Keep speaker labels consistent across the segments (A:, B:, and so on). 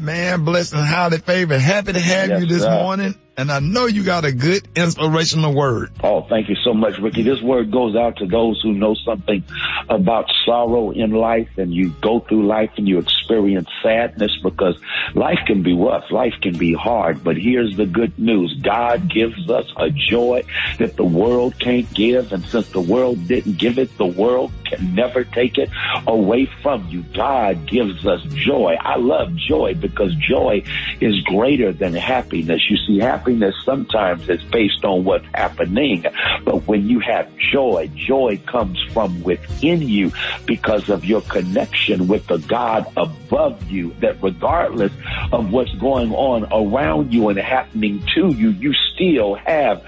A: Man, blessed and highly favored. Happy to have you this morning. And I know you got a good inspirational word.
B: Oh, thank you so much, Ricky. This word goes out to those who know something about sorrow in life, and you go through life and you experience sadness, because life can be rough, life can be hard. But here's the good news. God gives us a joy that the world can't give. And since the world didn't give it, the world can never take it away from you. God gives us joy. I love joy because joy is greater than happiness. You see, happiness sometimes is based on what's happening, but when you have joy, joy comes from within you because of your connection with the God above you, that regardless of what's going on around you and happening to you, you still have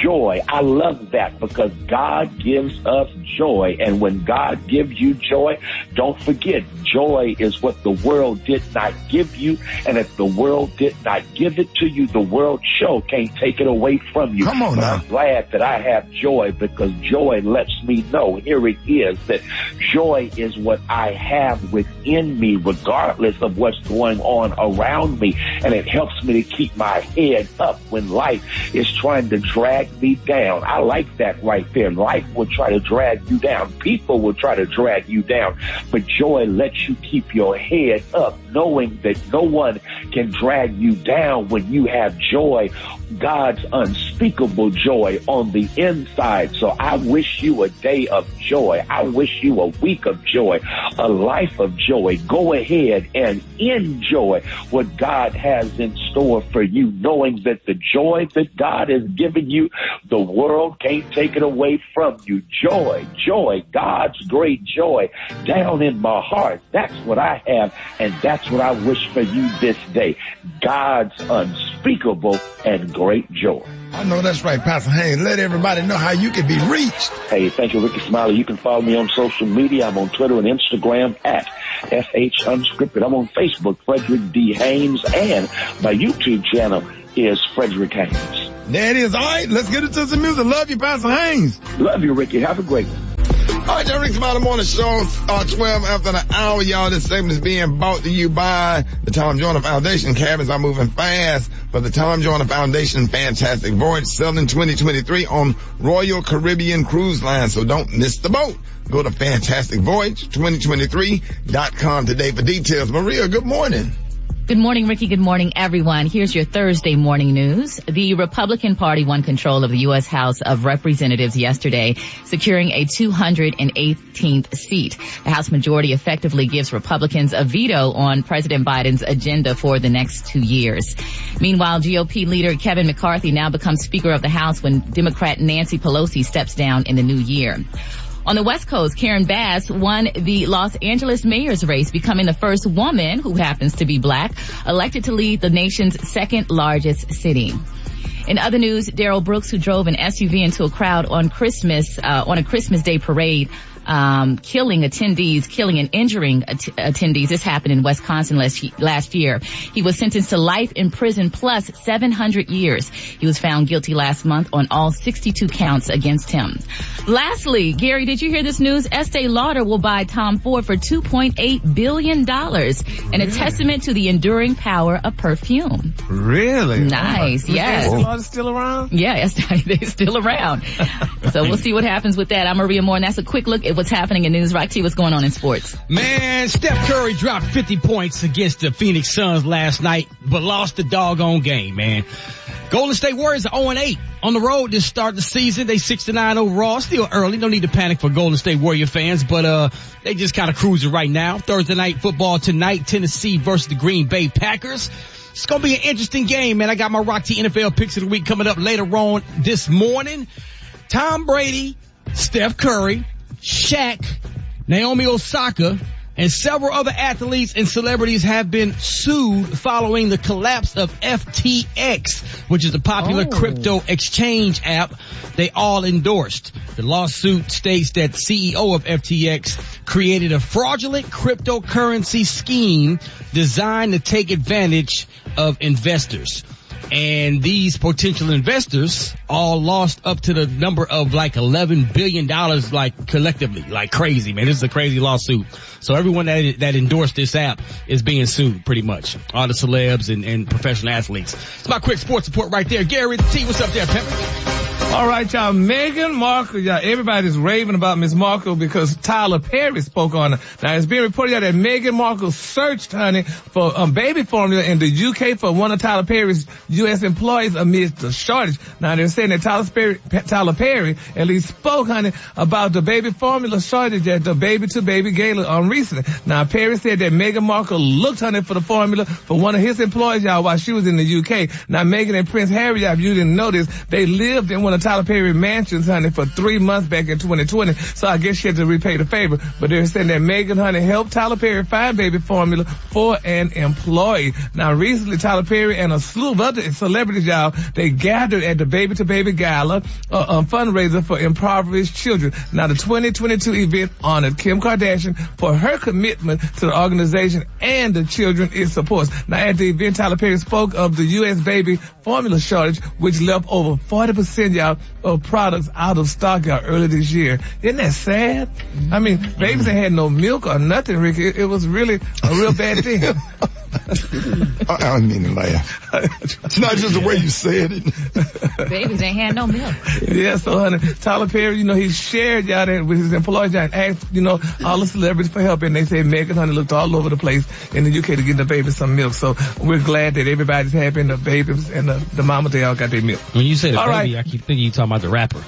B: joy. I love that because God gives us joy, and when God gives you joy, don't forget, joy is what the world did not give you, and if the world did not give it to you, the world sure can't take it away from you.
A: Come on now.
B: I'm glad that I have joy, because joy lets me know, here it is, that joy is what I have within me regardless of what's going on around me, and it helps me to keep my head up when life is trying to drag me down. I like that right there. Life will try to drag you down. People will try to drag you down, but joy lets you keep your head up, knowing that no one can drag you down when you have joy, God's unspeakable joy on the inside. So I wish you a day of joy. I wish you a week of joy, a life of joy. Go ahead and enjoy what God has in store for you, knowing that the joy that God has given you, the world can't take it away from you. Joy, joy, God's great joy down in my heart. That's what I have, and that's what I wish for you this day. God's unspeakable and great joy.
A: I know that's right, Pastor Haynes. Let everybody know how you can be reached.
B: Hey, thank you, Ricky Smiley. You can follow me on social media. I'm on Twitter and Instagram at FH Unscripted. I'm on Facebook, Frederick D. Haynes, and my YouTube channel is Frederick Haynes.
A: There it is. All right, let's get into some music. Love you, Pastor Haynes.
B: Love you, Ricky. Have a great one.
A: All right, Rickey Smiley Morning Show, 12 after the hour, y'all. This segment is being brought to you by the Tom Joyner Foundation. Cabins are moving fast for the Tom Joyner Foundation Fantastic Voyage, selling 2023 on Royal Caribbean Cruise Line. So don't miss the boat. Go to fantasticvoyage2023.com today for details. Maria, good morning.
C: Good morning, Ricky. Good morning, everyone. Here's your Thursday morning news. The Republican Party won control of the U.S. House of Representatives yesterday, securing a 218th seat. The House majority effectively gives Republicans a veto on President Biden's agenda for the next 2 years. Meanwhile, GOP leader Kevin McCarthy now becomes Speaker of the House when Democrat Nancy Pelosi steps down in the new year. On the West Coast, Karen Bass won the Los Angeles mayor's race, becoming the first woman, who happens to be black, elected to lead the nation's second largest city. In other news, Darrell Brooks, who drove an SUV into a crowd on a Christmas Day parade, killing and injuring attendees. This happened in Wisconsin last year. He was sentenced to life in prison plus 700 years. He was found guilty last month on all 62 counts against him. Lastly, Gary, did you hear this news? Estee Lauder will buy Tom Ford for $2.8 billion, and a testament to the enduring power of perfume.
A: Really?
C: Nice, yes.
D: Estee Lauder's still around?
C: Yeah, they're still around. So we'll see what happens with that. I'm Maria Moore, and that's a quick look at what's happening in news. Roxy, what's going on in sports?
D: Man, Steph Curry dropped 50 points against the Phoenix Suns last night, but lost the doggone game, man. Golden State Warriors are 0-8 on the road to start the season. They 6-9 overall. Still early. No need to panic for Golden State Warrior fans, but they just kind of cruising right now. Thursday night football tonight, Tennessee versus the Green Bay Packers. It's going to be an interesting game, man. I got my Rock T NFL picks of the week coming up later on this morning. Tom Brady, Steph Curry, Shaq, Naomi Osaka, and several other athletes and celebrities have been sued following the collapse of FTX, which is a popular crypto exchange app they all endorsed. The lawsuit states that CEO of FTX created a fraudulent cryptocurrency scheme designed to take advantage of investors. And these potential investors all lost up to the number of like $11 billion, like collectively, like crazy, man. This is a crazy lawsuit. So everyone that endorsed this app is being sued pretty much. All the celebs and professional athletes. It's my quick sports report right there. Gary, the T, what's up there, Pepper?
E: All right, y'all. Meghan Markle, y'all. Everybody's raving about Miss Markle because Tyler Perry spoke on her. Now, it's being reported out that Meghan Markle searched, honey, for baby formula in the UK for one of Tyler Perry's U.S. employees amidst the shortage. Now, they're saying that Tyler Perry at least spoke, honey, about the baby formula shortage at the Baby to Baby Gala recently. Now, Perry said that Meghan Markle looked, honey, for the formula for one of his employees, y'all, while she was in the UK. Now, Meghan and Prince Harry, y'all, if you didn't know this, they lived in one of Tyler Perry mansions, honey, for 3 months back in 2020. So I guess she had to repay the favor. But they're saying that Meghan, honey, helped Tyler Perry find baby formula for an employee. Now, recently, Tyler Perry and a slew of other celebrities, y'all, they gathered at the Baby to Baby Gala, fundraiser for impoverished children. Now, the 2022 event honored Kim Kardashian for her commitment to the organization and the children it supports. Now, at the event, Tyler Perry spoke of the U.S. baby formula shortage, which left over 40%, y'all, of products out of stock, y'all, early this year. Isn't that sad? I mean, babies ain't had no milk or nothing, Ricky. It was really a real bad thing.
A: I don't mean to laugh. It's not just the way you said it.
C: Babies ain't had no milk.
E: Yeah, so, honey, Tyler Perry, you know, he shared, y'all, that with his employees, y'all, and asked, you know, all the celebrities for help. And they said Meghan, honey, looked all over the place in the UK to get the baby some milk. So we're glad that everybody's happy and the babies and the mamas, they all got their milk.
D: When you say the
E: all
D: baby,
E: right.
D: I keep thinking you talking about the rapper.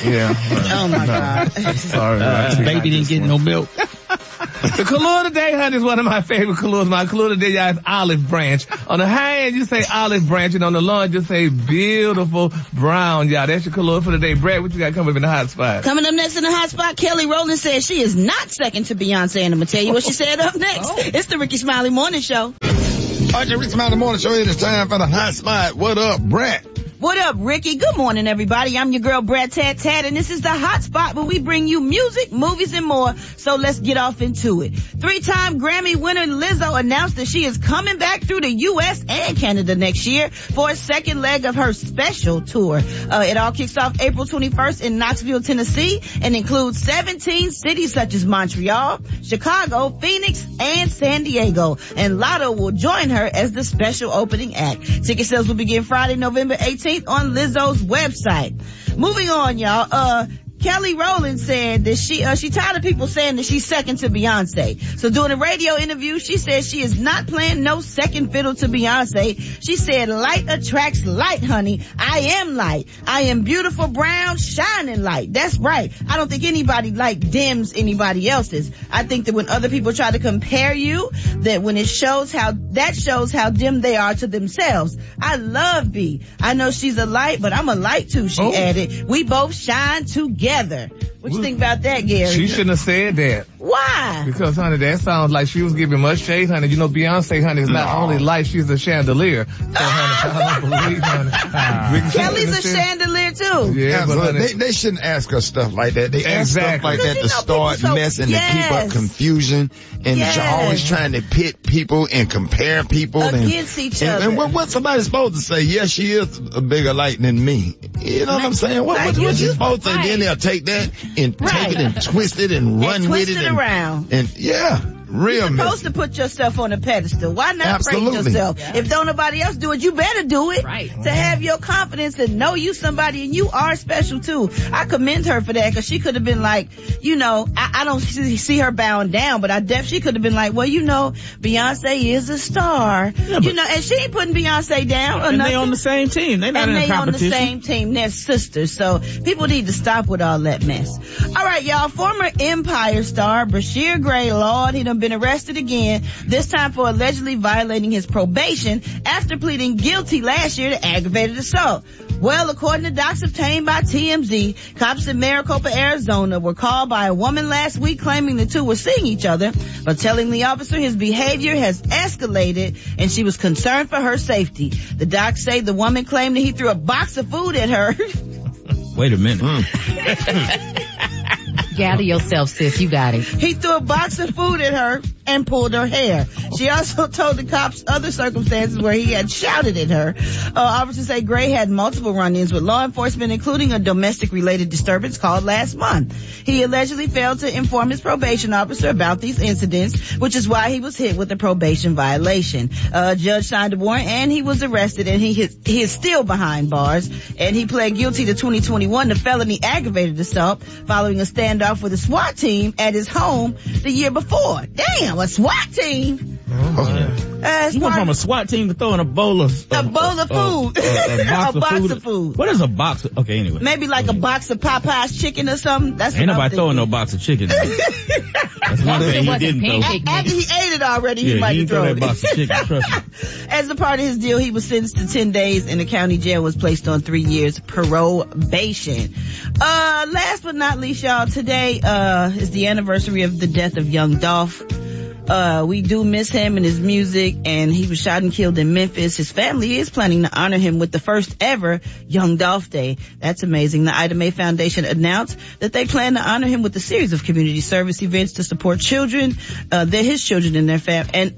E: Yeah.
F: Oh my God.
E: Sorry.
D: Baby didn't get no milk.
E: The color today, honey, is one of my favorite colors. My color today, y'all, is olive branch. On the high end, you say olive branch, and on the low end, you say beautiful brown, y'all. That's your color for today. Brad, what you got coming up in the hot spot?
F: Coming up next in the hot spot, Kelly Rowland says she is not second to Beyonce, and I'm going to tell you what she said up next. It's the Rickey Smiley Morning Show.
A: All right, Rickey Smiley Morning Show. It is time for the hot spot. What up, Brad?
F: What up, Ricky? Good morning, everybody. I'm your girl, Brad Tad, and this is the hot spot where we bring you music, movies, and more. So let's get off into it. 3-time Grammy winner Lizzo announced that she is coming back through the U.S. and Canada next year for a second leg of her special tour. It all kicks off April 21st in Knoxville, Tennessee, and includes 17 cities such as Montreal, Chicago, Phoenix, and San Diego. And Lotto will join her as the special opening act. Ticket sales will begin Friday, November 18th. On Lizzo's website. Moving on, y'all. Kelly Rowland said that she tired of people saying that she's second to Beyonce. So during a radio interview, she said she is not playing no second fiddle to Beyonce. She said, light attracts light, honey. I am light. I am beautiful, brown, shining light. That's right. I don't think anybody dims anybody else's. I think that when other people try to compare you, that when it shows how dim they are to themselves. I love B. I know she's a light, but I'm a light too, she added. We both shine together. What you think about that, Gary?
E: She shouldn't have said that.
F: Why?
E: Because, honey, that sounds like she was giving much shade, honey. You know, Beyonce, honey, is not only light, she's a chandelier. So, honey, I don't believe, honey.
F: Kelly's a chandelier, too.
E: Yeah, but honey,
A: they shouldn't ask her stuff like that. They ask stuff like that to start messing, to keep up confusion, and you're always trying to pit people and compare people.
F: Against each other.
A: And what's somebody supposed to say? Yes, she is a bigger light than me. You know what I'm saying? What you supposed to say? Then they'll take that and take it and twist it and run with it.
F: Around.
A: And yeah, real.
F: You're supposed to put yourself on a pedestal. Why not praise yourself? Yeah. If don't nobody else do it, you better do it.
C: Right.
F: To have your confidence and know you somebody and you are special too. I commend her for that because she could have been like, you know, I don't see her bowing down, but she could have been like, well, you know, Beyonce is a star. Yeah, you know, and she ain't putting Beyonce down or
G: and
F: nothing.
G: They on the same team. They're not in competition.
F: On the same team. They're sisters. So people need to stop with all that mess. All right, y'all. Former Empire star Bashir Gray, Lord, he done been arrested again, this time for allegedly violating his probation after pleading guilty last year to aggravated assault. Well, according to docs obtained by TMZ, cops in Maricopa, Arizona were called by a woman last week claiming the two were seeing each other, but telling the officer his behavior has escalated and she was concerned for her safety. The docs say the woman claimed that he threw a box of food at her.
G: Wait a minute.
C: Gather yourself, sis. You got it.
F: He threw a box of food at her and pulled her hair. She also told the cops other circumstances where he had shouted at her. Officers say Gray had multiple run-ins with law enforcement, including a domestic-related disturbance called last month. He allegedly failed to inform his probation officer about these incidents, which is why he was hit with a probation violation. Judge signed a warrant and he was arrested, and he is still behind bars, and he pled guilty to 2021 to felony aggravated assault following a standoff with a SWAT team at his home the year before. Damn, a SWAT team?
G: You went from a SWAT team to throwing a bowl of food.
F: A box of food.
G: What is a box of, okay, anyway.
F: Maybe like a box of Popeye's chicken or something. That's
G: Ain't
F: what
G: nobody throwing no box of chicken. That's one thing he didn't throw.
F: After he ate it already, he might have thrown
G: that box of chicken, trust me.
F: As a part of his deal, he was sentenced to 10 days in the county jail, was placed on 3 years probation. Last but not least, y'all, today is the anniversary of the death of Young Dolph. We do miss him and his music, and he was shot and killed in Memphis. His family is planning to honor him with the first ever Young Dolph Day. That's amazing. The Ida Mae Foundation announced that they plan to honor him with a series of community service events to support children, his children and their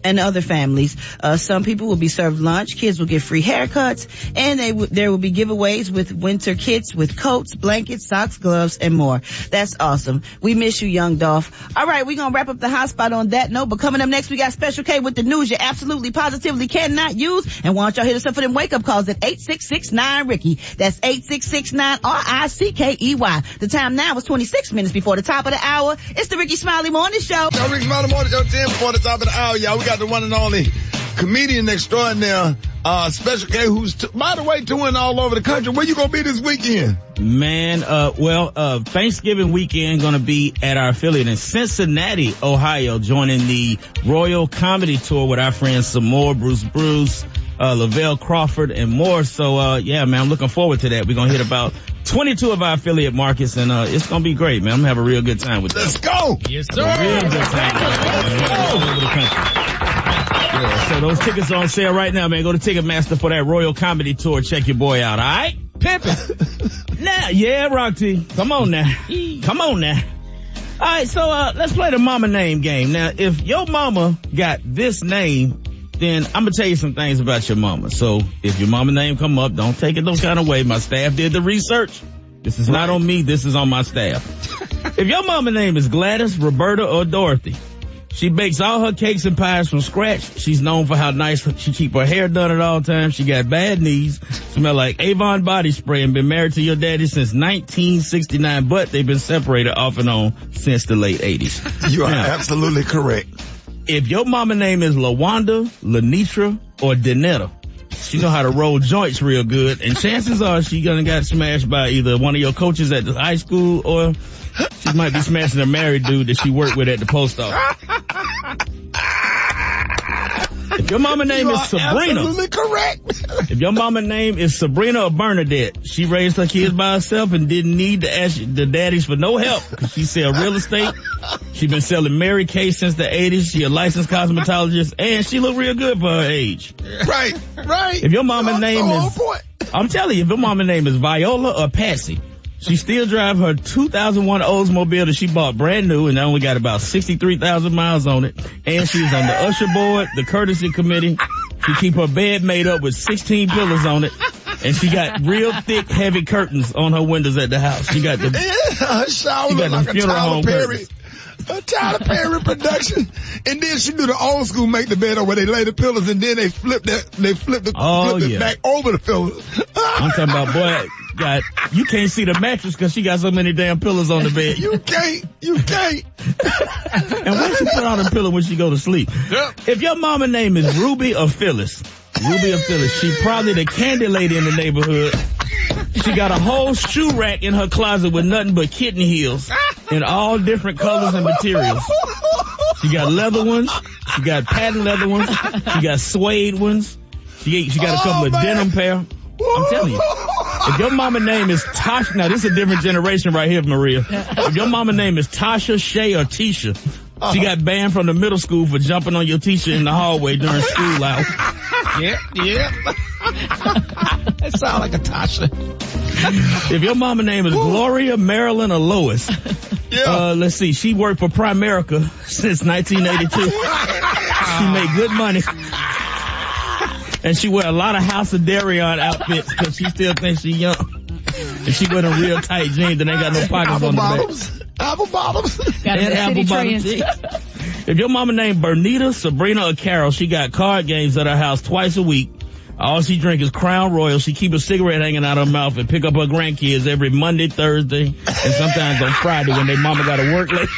F: and other families. Some people will be served lunch, kids will get free haircuts, and there will be giveaways with winter kits with coats, blankets, socks, gloves, and more. That's awesome. We miss you, Young Dolph. All right, we're gonna wrap up the hot spot on that note. But coming up next, we got Special K with the news you absolutely, positively cannot use. And why don't y'all hit us up for them wake-up calls at 866-9-RICKEY. That's 866-9-RICKEY. The time now is 26 minutes before the top of the hour. It's the Rickey Smiley Morning Show.
A: The Rickey Smiley Morning Show, 10 before the top of the hour, y'all. We got the one and only comedian extraordinaire, Special K, who's, by the way, touring all over the country. Where you gonna be this weekend?
G: Man, Thanksgiving weekend gonna be at our affiliate in Cincinnati, Ohio, joining the Royal Comedy Tour with our friends Samore, Bruce, Lavelle Crawford, and more. So, yeah, man, I'm looking forward to that. We're gonna hit about 22 of our affiliate markets, and it's gonna be great, man. I'm gonna have a real good time with that.
A: Let's go!
D: Yes, sir.
G: A real good time. All over the country. Yeah, so those tickets are on sale right now, man. Go to Ticketmaster for that Royal Comedy Tour. Check your boy out, all right?
D: Pimpin'.
G: Now, yeah, Rock T. Come on now. Come on now. All right, so let's play the mama name game. Now, if your mama got this name, then I'm going to tell you some things about your mama. So if your mama name come up, don't take it no kind of way. My staff did the research. This is not on me. This is on my staff. If your mama name is Gladys, Roberta, or Dorothy, she bakes all her cakes and pies from scratch. She's known for how nice she keep her hair done at all times. She got bad knees, smell like Avon body spray, and been married to your daddy since 1969, but they've been separated off and on since the late 80s.
A: You are absolutely correct.
G: If your mama name is LaWanda, Lenitra, or Danetta, she know how to roll joints real good, and chances are she gonna got smashed by either one of your coaches at the high school, or she might be smashing a married dude that she worked with at the post office. If your mama name is Sabrina,
A: absolutely correct.
G: If your mama name is Sabrina or Bernadette, she raised her kids by herself and didn't need to ask the daddies for no help because she sell real estate. She been selling Mary Kay since the 80s. She a licensed cosmetologist, and she look real good for her age.
A: Right.
G: If your mama name is, I'm telling you, if your mama name is Viola or Patsy, she still drive her 2001 Oldsmobile that she bought brand new and only got about 63,000 miles on it. And she's on the usher board, the courtesy committee. She keep her bed made up with 16 pillows on it. And she got real thick, heavy curtains on her windows at the house. She got the
A: shower like a Tyler Perry. A Tyler Perry production. And then she do the old school make the bed where they lay the pillows and then they flip it back over the pillows.
G: I'm talking about, boy, God, you can't see the mattress because she got so many damn pillows on the bed.
A: You can't.
G: And where she put on the pillow when she go to sleep? Yep. If your mama name is Ruby or Phyllis, she probably the candy lady in the neighborhood. She got a whole shoe rack in her closet with nothing but kitten heels in all different colors and materials. She got leather ones. She got patent leather ones. She got suede ones. She got a couple of denim pair. I'm telling you. If your mama name is Tasha, now this is a different generation right here, Maria. If your mama name is Tasha, Shay, or Tisha, she got banned from the middle school for jumping on your teacher in the hallway during school hours.
D: Yeah. That sounds like a Tasha.
G: If your mama name is Gloria, Marilyn, or Lois,
A: Yeah.
G: Let's see. She worked for Primerica since 1982. She made good money. And she wear a lot of House of Darion outfits because she still thinks she's young. And she wear them real tight jeans that ain't got no pockets on the back.
A: Apple bottoms.
C: Got
G: And
C: the
G: apple
C: city
G: bottom
C: trends.
G: jeans. If your mama named Bernita, Sabrina, or Carol, she got card games at her house twice a week. All she drink is Crown Royal. She keep a cigarette hanging out her mouth and pick up her grandkids every Monday, Thursday, and sometimes on Friday when their mama got to work late.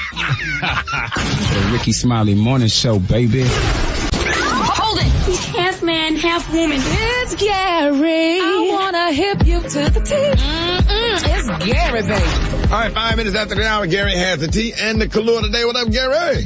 H: The Rickey Smiley morning show, baby.
I: Hold it. He's half man, half woman.
J: It's Gary. I wanna hip you to the T. It's Gary, baby.
A: All right, 5 minutes after the hour, Gary has the tea and the Kahlua today. What up, Gary?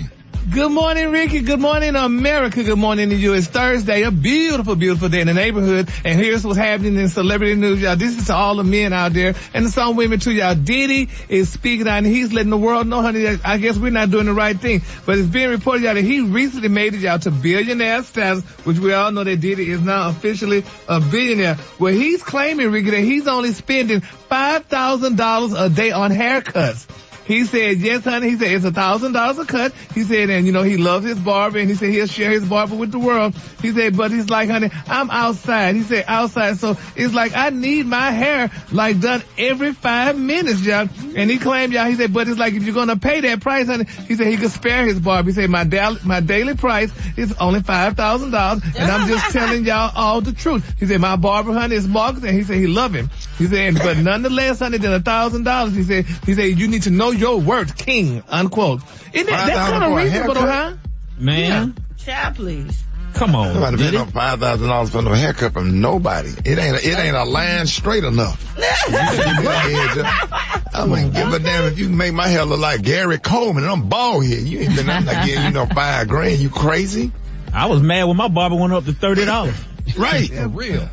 E: Good morning, Ricky. Good morning, America. Good morning to you. It's Thursday, a beautiful, beautiful day in the neighborhood. And here's what's happening in celebrity news, y'all. This is to all the men out there and some women too, y'all. Diddy is speaking out and he's letting the world know, honey, that I guess we're not doing the right thing. But it's being reported, y'all, that he recently made it, y'all, to billionaire status, which we all know that Diddy is now officially a billionaire. Well, he's claiming, Ricky, that he's only spending $5,000 a day on haircuts. He said, yes, honey. He said, it's $1,000 a cut. He said, and he loves his barber and he said he'll share his barber with the world. He said, but he's like, honey, I'm outside. He said, outside. So it's like, I need my hair like done every 5 minutes, y'all. And he claimed, y'all, he said, but it's like, if you're going to pay that price, honey, he said he could spare his barber. He said, my daily price is only $5,000. And I'm just telling y'all all the truth. He said, my barber, honey, is Marcus. And he said, he love him. He said, but nonetheless, honey, than $1,000. He said, you need to know your worth, king, unquote. Isn't that's kind of reasonable, huh?
G: Man.
F: Child, please.
G: Come on.
A: Nobody paying no $5,000 for no haircut from nobody. It ain't a line straight enough. I wouldn't give a damn if you can make my hair look like Gary Coleman and I'm bald here. You ain't been I'm not giving you no $5,000. You crazy?
G: I was mad when my barber went up to $30.
A: Right.
E: Yeah, real.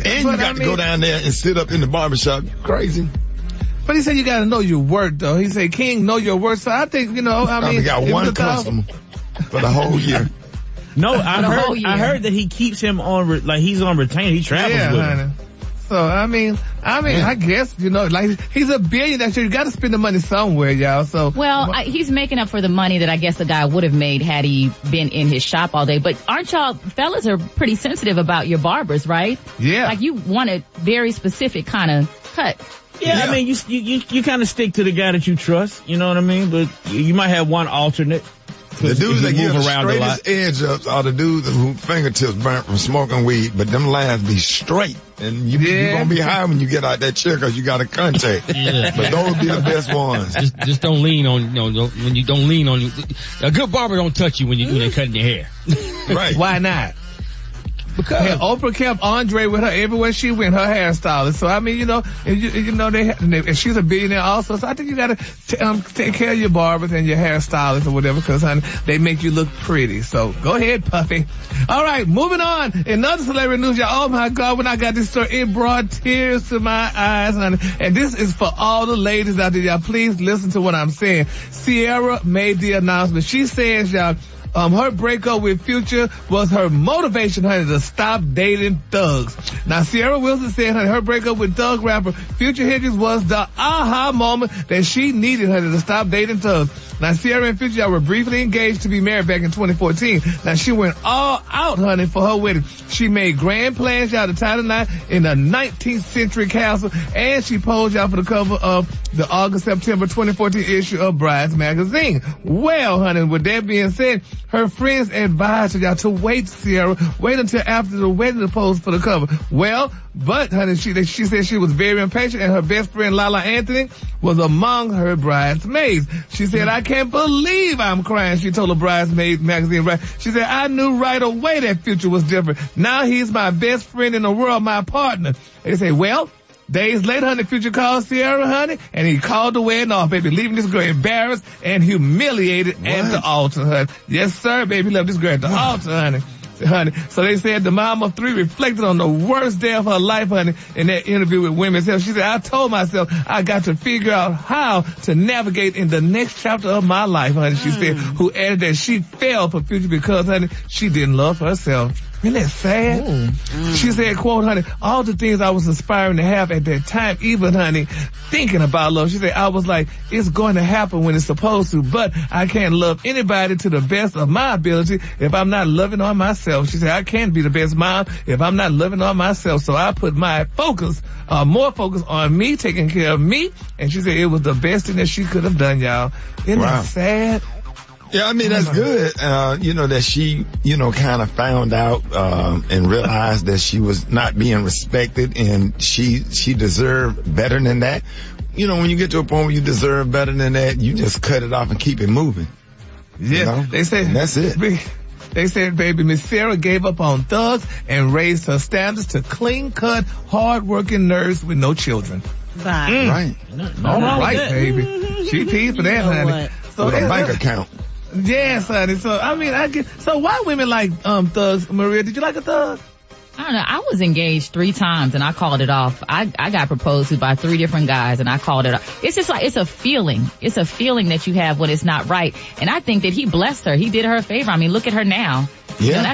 A: And you got to go down there and sit up in the barbershop. You crazy?
E: But he said you got to know your worth, though. He said, King, know your worth. So I think,
A: I got one customer for the whole year.
G: No, I heard that he keeps him on, he's on retainer. He travels with him.
E: So, I guess, like, he's a billionaire, so you got to spend the money somewhere, y'all. So.
C: Well, he's making up for the money that I guess the guy would have made had he been in his shop all day. But aren't y'all, fellas are pretty sensitive about your barbers, right?
E: Yeah.
C: Like you want a very specific kind of cut.
G: Yeah, I mean, you kind of stick to the guy that you trust, you know what I mean? But you might have one alternate.
A: The dudes that give the straightest edge ups are the dudes whose fingertips burnt from smoking weed, but them lines be straight. And you're going to be high when you get out that chair because you got a contact.
D: Yeah.
A: But those be the best ones.
D: Just don't lean on, when you don't lean on, a good barber don't touch you when they're cutting your hair.
A: Right.
E: Why not? Because Oprah kept Andre with her everywhere she went, her hairstylist. So, I mean, and she's a billionaire also. So I think you got to take care of your barbers and your hairstylists or whatever because, honey, they make you look pretty. So go ahead, Puffy. All right, moving on. Another celebrity news, y'all. Oh, my God, when I got this story, it brought tears to my eyes, honey. And this is for all the ladies out there, y'all. Please listen to what I'm saying. Sierra made the announcement. She says, y'all, her breakup with Future was her motivation, honey, to stop dating thugs. Now, Sierra Wilson said, honey, her breakup with thug rapper Future Hendrix was the aha moment that she needed, honey, to stop dating thugs. Now, Sierra and Future were briefly engaged to be married back in 2014. Now, she went all out, honey, for her wedding. She made grand plans, y'all, to tie the knot in a 19th century castle, and she posed, y'all, for the cover of the August-September 2014 issue of Brides magazine. Well, honey, with that being said, her friends advised her, y'all, to wait, Sierra. Wait until after the wedding to pose for the cover. Well, but, honey, she said she was very impatient, and her best friend, Lala Anthony, was among her bridesmaids. She said, I can't believe I'm crying, she told a Bridesmaid magazine. Right? She said, I knew right away that Future was different. Now he's my best friend in the world, my partner. They say, well, days later, honey, Future called Sierra, honey, and he called the wedding off, baby, leaving this girl embarrassed and humiliated at the altar, honey. Yes, sir, baby, left this girl at the altar, honey. So they said the mom of three reflected on the worst day of her life, honey, in that interview with Women's Health. She said, I told myself I got to figure out how to navigate in the next chapter of my life, honey. She said, who added that she fell for Future because, honey, she didn't love herself. Isn't that sad? She said, quote, honey, all the things I was aspiring to have at that time, even, honey, thinking about love. She said, I was like, it's going to happen when it's supposed to, but I can't love anybody to the best of my ability if I'm not loving on myself. She said, I can't be the best mom if I'm not loving on myself. So I put my focus, more focus on me, taking care of me. And she said it was the best thing that she could have done, y'all. Isn't that sad?
A: Yeah, I mean, that's good, that she, kind of found out, and realized that she was not being respected and she deserved better than that. When you get to a point where you deserve better than that, you just cut it off and keep it moving.
E: Yeah, they said
A: that's it.
E: They said, baby, Miss Sarah gave up on thugs and raised her standards to clean-cut, hard-working nurse with no children.
A: Right.
E: All right, baby. She paid for that, honey.
A: So with a bank account.
E: Yes, honey. So, I mean, so why women like thugs, Maria? Did you like a thug?
C: I don't know. I was engaged 3 times and I called it off. I got proposed to by 3 different guys and I called it off. It's just like, it's a feeling. It's a feeling that you have when it's not right. And I think that he blessed her. He did her a favor. I mean, look at her now.
A: Yeah.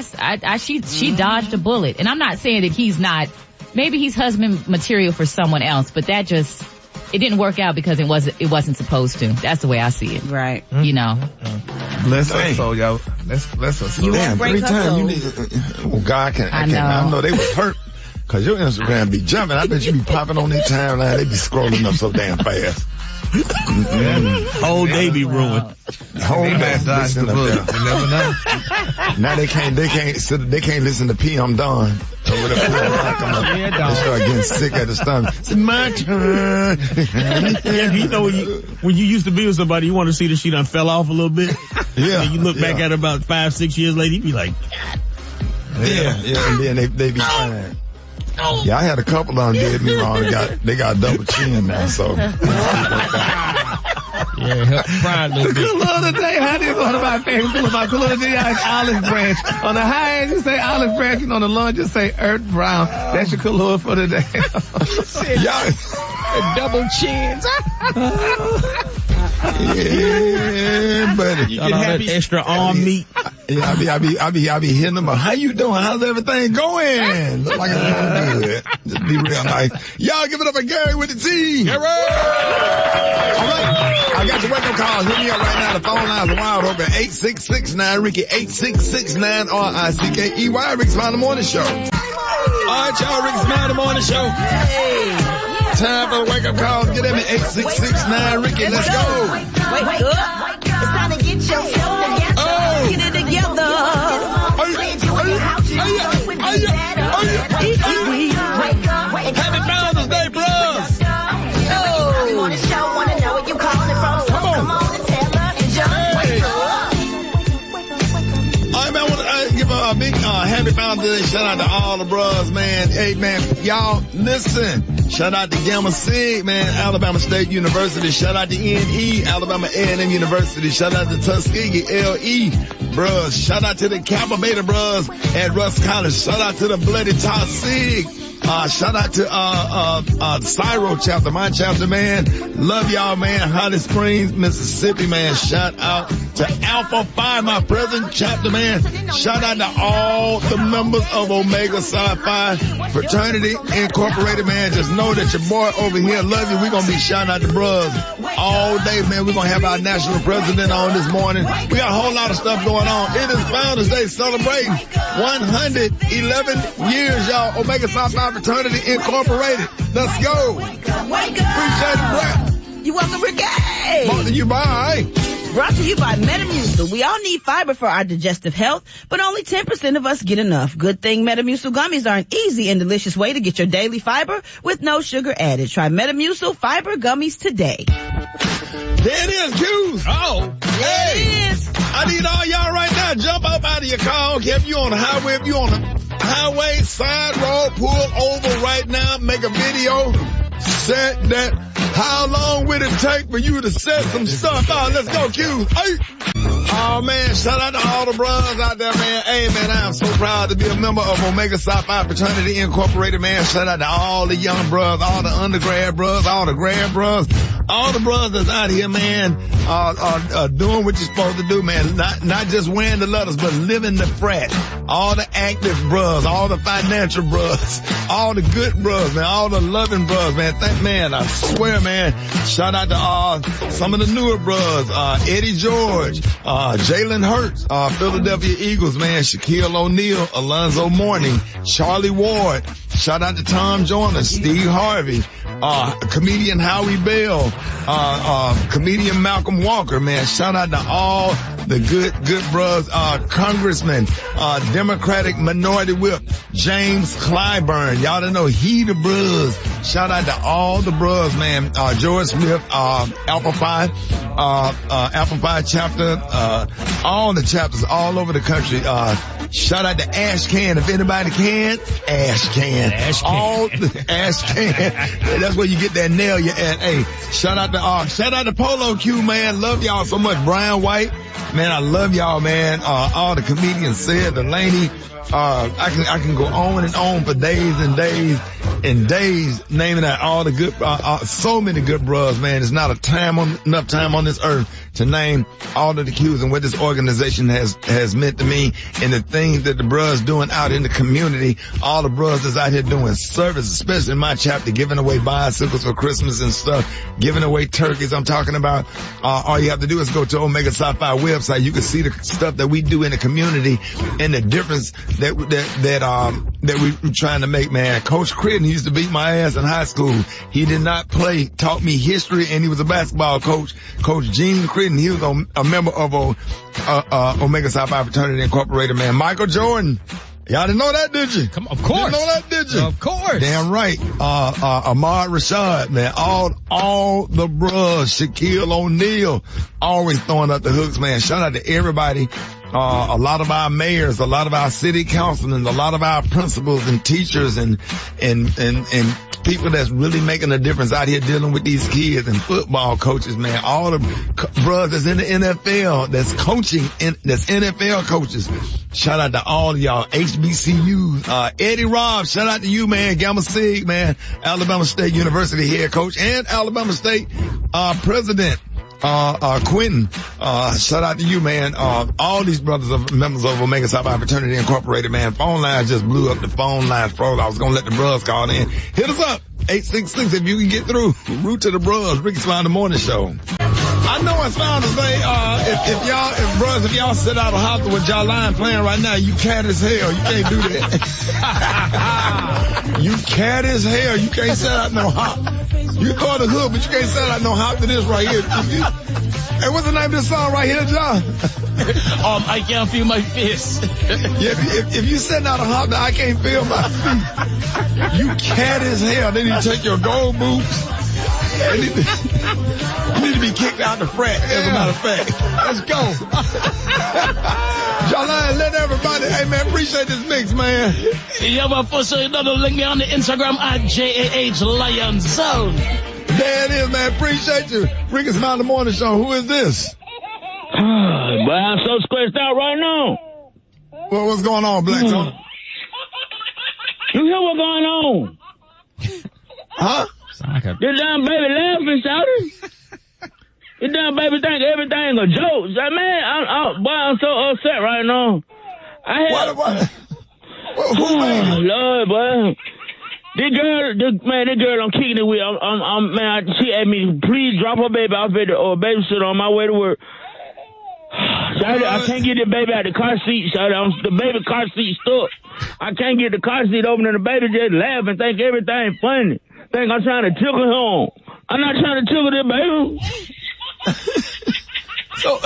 C: She dodged a bullet. And I'm not saying that he's not, maybe he's husband material for someone else, but that just, it didn't work out because it wasn't supposed to. That's the way I see it.
F: Right.
E: Bless her soul, y'all. Bless her soul.
F: You won't break her soul.
A: God can. I know they was hurt. Cause your Instagram be jumping. I bet you be popping on their timeline. They be scrolling up so damn fast.
G: Whole day be ruined.
A: Whole day.
E: Listen up there. You never know.
A: Now they can't listen to P. I'm done. They start getting sick at the stomach. It's my turn.
G: When you used to be with somebody, you want to see that she done fell off a little bit.
A: Yeah.
G: And you look back at her about 5-6 years later, you be like,
A: yeah. And then they be fine. Yeah, I had a couple of them did me wrong. They got double chin now, so.
D: Yeah, help pride a little bit.
E: Color of the day, honey, is one of my favorite colors. My color of the day is olive branch. On the high end, you say olive branch, and on the low end, you say earth brown. That's your color for the day.
D: Double chins.
A: Yeah, buddy.
G: you can have extra arm meat.
A: Yeah, I be hitting them up. How you doing? How's everything going? Look like it's going good. Just be real nice. Y'all give it up for Gary with the T. Gary! All right. I got your wake-up calls. Hit me up right now. The phone lines are wide open. 866-9-RICKY. 866-9-RICKEY. Rick Smiley Morning Show. All right, y'all. Rick Smiley Morning Show. Time for the wake-up calls. Get at me. 866-9-RICKY. Let's go.
F: Wake up. It's time to get yourself together.
A: Oh.
F: Get it together.
A: Happy Father's Day, bros. Come on and tell her and jump. All right, man, I want to give a big happy Father's Day shout out to all the bros, man. Hey, man, y'all, listen. Shout out to Gamma Sig, man, Alabama State University. Shout out to NE, Alabama A&M University. Shout out to Tuskegee, LE, bros. Shout out to the Kappa Beta bros at Russ College. Shout out to the Bloody Tar Sig. Shout out to Cyro chapter, my chapter, man. Love y'all, man. Holly Springs, Mississippi, man. Shout out to Alpha Phi, my present chapter, man. Shout out to all the members of Omega Psi Phi Fraternity Incorporated, man. Just know that your boy over here love you. We're going to be shouting out the bros all day, man. We're going to have our national president on this morning. We got a whole lot of stuff going on. It is Founders Day celebrating 111 years, y'all. Omega Psi Phi Fraternity Incorporated. Let's go. Appreciate it, Brett.
F: You welcome, Rickey.
A: Brought to you by
F: Metamucil. We all need fiber for our digestive health, but only 10% of us get enough. Good thing Metamucil gummies are an easy and delicious way to get your daily fiber with no sugar added. Try Metamucil Fiber Gummies today.
A: There it is, Juice.
F: Oh.
A: Hey.
F: It is.
A: I need all y'all right now. Jump up out of your car. Okay, if you on the highway, if you on the highway, side road, pull over right now, make a video, set that. How long would it take for you to set some stuff out? Let's go, Q. Hey. Oh, man, shout out to all the bros out there, man. Hey, man, I am so proud to be a member of Omega Psi Phi Fraternity Incorporated, man. Shout out to all the young bros, all the undergrad bros, all the grad bros, All the brothers out here, man, are doing what you're supposed to do, man. Not just wearing the letters, but living the frat. All the active bros, all the financial bros, all the good bros, man, all the loving bros, man. Man, I swear, man, shout out to some of the newer bros, Eddie George, Jalen Hurts, Philadelphia Eagles, man, Shaquille O'Neal, Alonzo Mourning, Charlie Ward. Shout out to Tom Joyner, Steve Harvey, comedian Howie Bell, comedian Malcolm Walker, man. Shout out to all the good bros, Congressman, Democratic Minority Whip, James Clyburn. Y'all don't know he the bros. Shout out to all the bros, man. George Smith, Alpha Phi chapter, all the chapters all over the country. Shout out to Ash Can. If anybody can, Ash Can. All the Ash Can. That's where you get that nail you at. Hey, shout out to Polo Q, man. Love y'all so much. Brian White, man, I love y'all, man. All the comedians said, Delaney, I can go on and on for days and days and days naming out all the good, so many good bros, man. There's not enough time on this earth to name all of the Qs and what this organization has meant to me and the things that the bros doing out in the community. All the bros that's out here doing service, especially in my chapter, giving away bicycles for Christmas and stuff, giving away turkeys. I'm talking about, all you have to do is go to Omega Sci-Fi website. You can see the stuff that we do in the community and the difference that we're trying to make, man. Coach Critton used to beat my ass in high school. He did not play, taught me history, and he was a basketball coach. Coach Gene Critton, he was a member of Omega Sci-Fi Fraternity Incorporated, man. Michael Jordan. Y'all didn't know that, did you?
D: Come on, of course.
A: Didn't know that, did you?
D: Of course.
A: Damn right. Ahmad Rashad, man. All the bros, Shaquille O'Neal, always throwing up the hooks, man. Shout out to everybody. A lot of our mayors, a lot of our city councilmen, a lot of our principals and teachers and people that's really making a difference out here dealing with these kids and football coaches, man. All the brothers in the NFL that's coaching, that's NFL coaches. Shout out to all of y'all. HBCUs. Eddie Robb, shout out to you, man. Gamma Sig, man. Alabama State University head coach and Alabama State, president. Quentin, shout out to you, man. All these brothers are members of Omega Sci-Fi Fraternity Incorporated, man. Phone lines just blew up. The phone lines froze. I was gonna let the bros call in. Hit us up. 866 if you can get through. Root to the bros. Rickey Smiley, the morning show. I know it's found to say, if y'all sit out of hospital with y'all line playing right now, you cat as hell. You can't do that. You cat as hell. You can't set out no hop. You throw the hook, but you can't set out no hop to this right here. Hey, what's the name of this song right here, John?
K: I can't feel my fist.
A: Yeah, if you setting out a hop, I can't feel my feet. You cat as hell. They need to take your gold boots. You need to be kicked out the frat, as a matter of fact. Let's go. Jolene, let everybody, hey man, appreciate this mix, man.
K: Yeah, but first, you know, link me on the Instagram at JAHLionZone.
A: There it is, man. Appreciate you. Rickey Smiley, the morning show. Who is this?
L: But I'm so squished out right now.
A: Well, what's going on, Black Tony?
L: You hear what's going on?
A: Huh?
L: This damn baby laughing, shouting. This damn baby think everything a joke. Man, I'm so upset right now.
A: What?
L: Oh, Lord, boy. This girl I'm kicking it with, she asked me, please drop her baby off at the babysitter on my way to work. I can't get the baby out of the car seat, the baby car seat stuck. I can't get the car seat open and the baby just laugh and think everything funny. Think I'm trying to tickle him. I'm not trying to tickle this baby. So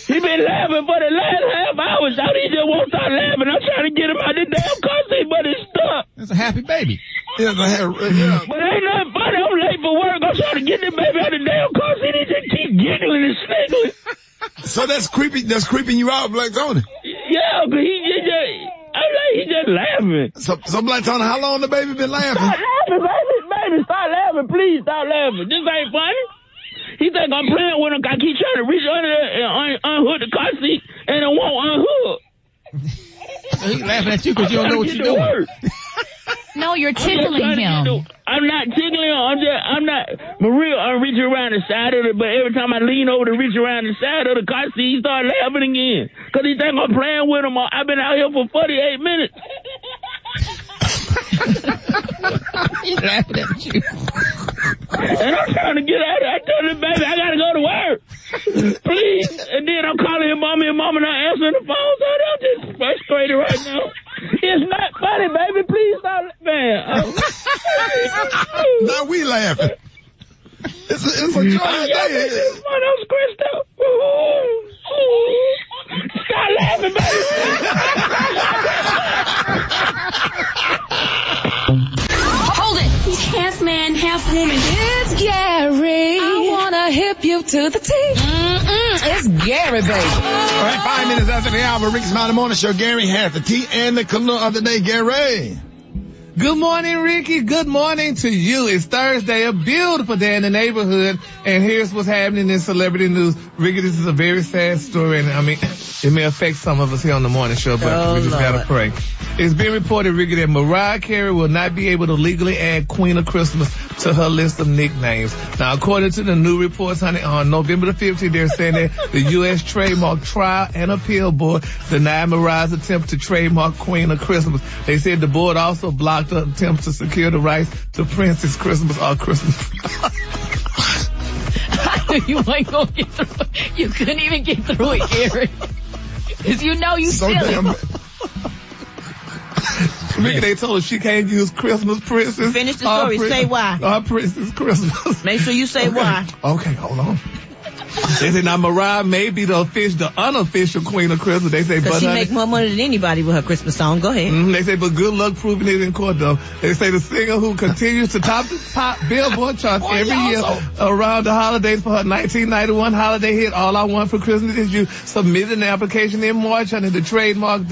L: he been laughing for the last half hour. He just won't stop laughing. I'm trying to get him out the damn car seat, but it's stuck.
D: It's a happy baby.
A: Yeah.
L: But ain't nothing funny. I'm late for work. I'm trying to get the baby out the damn car seat. He just keep giggling and sniggling.
A: So that's creepy. That's creeping you out, Black Tony.
L: Yeah, but he just laughing.
A: So Black Tony, how long the baby been laughing?
L: Stop laughing, baby. Stop laughing. Please stop laughing. This ain't funny. He think I'm playing with him. I keep trying to reach under there and unhook the car seat, and it won't unhook.
D: So he's laughing at you because you don't know what you're doing.
C: No, you're tickling him.
L: I'm not tickling telling you, I'm not, Maria, I'm reaching around the side of it, but every time I lean over to reach around the side of the car seat, he started laughing again. Cause he think I'm playing with him. I've been out here for 48 minutes.
C: He's laughing at you.
L: And I'm trying to get out of it. I told him, baby, I gotta go to work. Please. And then I'm calling his mama not answering the phone, so I'm just frustrated right now. It's not funny, baby. Please stop, man.
A: Now we laughing. It's a joyous day.
L: It's fun. I'm squished up. Stop laughing, baby.
I: Hold it. He's half man, half woman.
J: It's Gary. I wanna hip you to the T. It's Gary, baby.
A: All right, 5 minutes after the hour, Rickey Smiley Morning Show. Gary has the tea and the color of the day. Gary.
E: Good morning, Ricky. Good morning to you. It's Thursday, a beautiful day in the neighborhood, and here's what's happening in celebrity news. Ricky, this is a very sad story, and I mean, it may affect some of us here on the morning show, but we just gotta pray. It's been reported, Ricky, that Mariah Carey will not be able to legally add Queen of Christmas to her list of nicknames. Now, according to the new reports, honey, on November the 15th, they're saying that the U.S. Trademark Trial and Appeal Board denied Mariah's attempt to trademark Queen of Christmas. They said the board also blocked her attempt to secure the rights to Princess Christmas or Christmas.
C: You ain't gonna get through it. You couldn't even get through it, Gary. Cause you know you
A: So
C: silly.
A: damn.
E: Ricky, they told her she can't use Christmas Princess.
F: Finish the story. Say why.
E: Princess Christmas.
F: Make sure you say why.
E: Okay, hold on. They say now Mariah may be the unofficial Queen of Christmas. They say,
F: Because she make more money than anybody with her Christmas song. Go ahead.
E: They say, but good luck proving it in court, though. They say the singer who continues to top the pop Billboard charts every year around the holidays for her 1991 holiday hit, All I Want for Christmas Is You, submitted an application in March under the trademark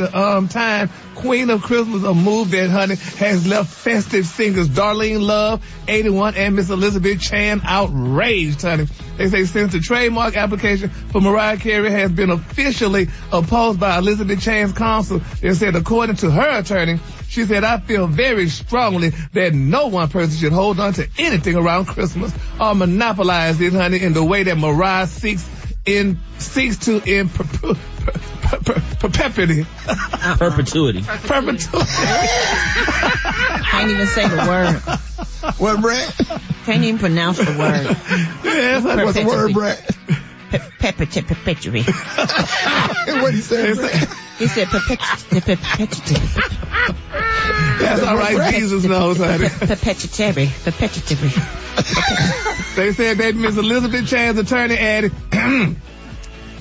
E: time Queen of Christmas, a move that, honey, has left festive singers Darlene Love, 81, and Miss Elizabeth Chan outraged, honey. They say since the trademark application for Mariah Carey has been officially opposed by Elizabeth Chan's counsel, they said according to her attorney, she said, I feel very strongly that no one person should hold on to anything around Christmas or monopolize it, honey, in the way that Mariah seeks to perpetuity.
G: Perpetuity.
F: Can't even say the word.
A: What, Brad?
F: Can't even pronounce the word.
A: Yes, what's the word, Brad?
F: Perpetuity.
A: What he said, Brad?
F: He said perpetuity.
E: That's all right, Jesus knows, honey.
F: Perpetuity.
E: They said that Miss Elizabeth Chan's attorney added,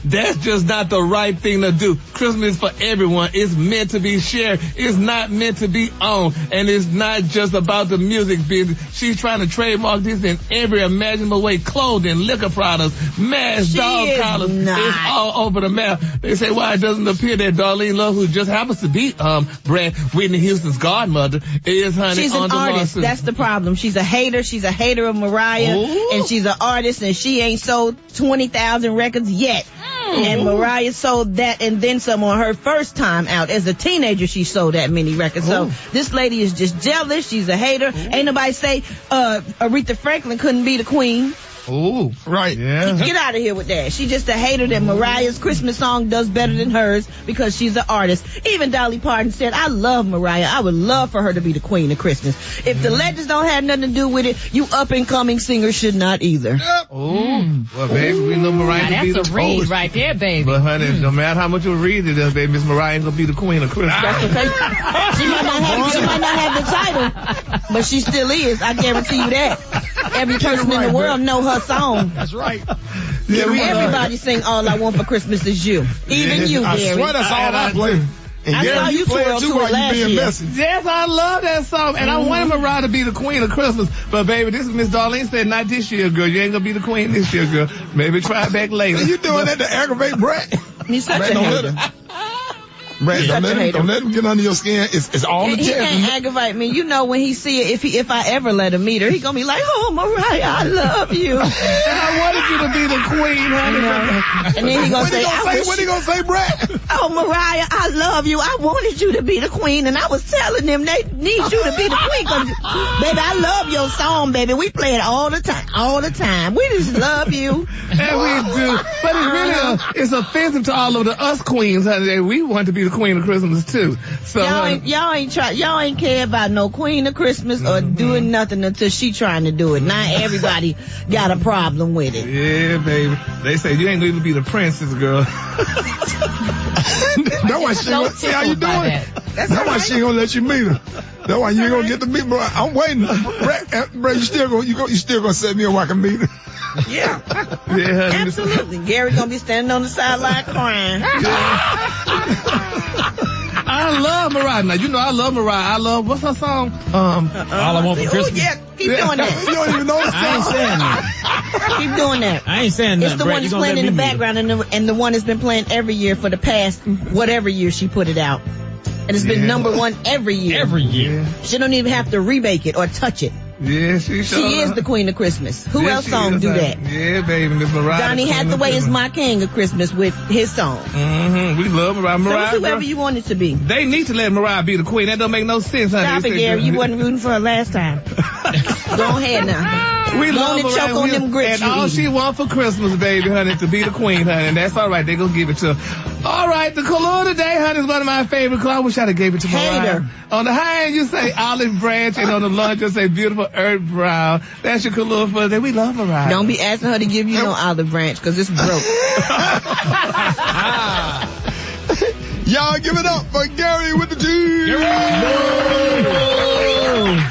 E: that's just not the right thing to do. Christmas is for everyone. It's meant to be shared. It's not meant to be owned. And it's not just about the music business. She's trying to trademark this in every imaginable way. Clothing, liquor products, masks, dog collars. It's all over the map. They say why it doesn't appear that Darlene Love, who just happens to be Brad Whitney Houston's godmother, is, honey,
F: she's
E: on
F: an
E: the
F: artist.
E: lawsuit.
F: That's the problem. She's a hater. She's a hater of Mariah. Ooh. And she's an artist, and she ain't sold 20,000 records yet. And Mariah sold that and then some on her first time out. As a teenager, she sold that many records. So this lady is just jealous. She's a hater. Ain't nobody say Aretha Franklin couldn't be the queen.
E: Ooh, right, yeah.
F: Get out of here with that. She's just a hater that Mariah's Christmas song does better than hers because she's an artist. Even Dolly Parton said, I love Mariah. I would love for her to be the queen of Christmas. If the legends don't have nothing to do with it, you up-and-coming singers should not either.
E: Well, baby, we know Mariah can be the
C: That's a read right there, baby.
E: But, honey, no matter how much you read it, baby, Miss Mariah ain't gonna be the queen of Christmas.
F: That's okay. She might not have the title, but she still is. I guarantee you that. Every person in the world know her song.
A: That's right.
F: Yeah, everybody sing All I Want for Christmas Is You. Even you, Gary.
A: I swear that's all I play. And
F: I saw you twirl to it last year.
E: Yes, I love that song. And I wanted Mariah to be the queen of Christmas. But, baby, this is Miss Darlene said, not this year, girl. You ain't going to be the queen this year, girl. Maybe try back later.
A: You doing that to aggravate Brett?
F: He's such a hater.
A: Brad, don't let him get under your skin. It's all the
F: He
A: test.
F: can't aggravate me. You know, when he see it, if I ever let him meet her, he gonna be like, oh, Mariah, I love you.
E: And I wanted you to be the queen, honey.
F: And then he gonna say,
A: what he gonna say, Brad?
F: oh, Mariah, I love you. I wanted you to be the queen, and I was telling them they need you to be the queen. 'Cause, baby, I love your song, baby. We play it all the time. We just love you.
E: And we do. But it's really it's offensive to all of the us queens, honey. We want to be the queen of Christmas too. So
F: y'all ain't care about no queen of Christmas or doing nothing until she trying to do it. Not everybody got a problem with it.
E: Yeah, baby. They say you ain't going to be the princess, girl.
A: That's why she gonna see how you doing. That's why she ain't gonna let you meet her. That's why you ain't gonna get to meet her. I'm waiting. Brad, you still gonna set me up where I can meet her.
F: Yeah. Absolutely. Gary gonna be standing on the sideline crying.
E: I love Mariah. Now, you know I love Mariah. I love, what's her song? All I Want for Christmas.
F: Yeah, keep doing that.
A: You don't even know the song.
G: I ain't saying that.
F: Keep doing that.
G: I ain't saying nothing.
F: It's the one that's playing in the background and the one that's been playing every year for the past whatever year she put it out. And it's been number one every year.
G: Every year.
F: She don't even have to remake it or touch it.
E: Yeah, she
F: is the queen of Christmas. Who else song do that?
E: Yeah, baby, Miss Mariah.
F: Donny Hathaway is my king of Christmas with his song.
E: We love Mariah.
F: So whoever you want it to be.
E: They need to let Mariah be the queen. That don't make no sense, honey.
F: Stop it, Gary. You wasn't rooting for her last time. Go ahead now.
E: We love
F: Mariah. Choke on them grits.
E: And all she want for Christmas, baby, honey, to be the queen, honey. And that's all right. They gonna give it to her. All right, the color today, honey, is one of my favorite colors. I wish I'd have gave it to Mariah.
F: Hater.
E: On the high end, you say olive branch, and on the lunch, you say beautiful earth brown. That's your color for today. We love Mariah.
F: Don't be asking her to give you no olive branch, because it's broke.
A: Y'all give it up for Gary with the G. All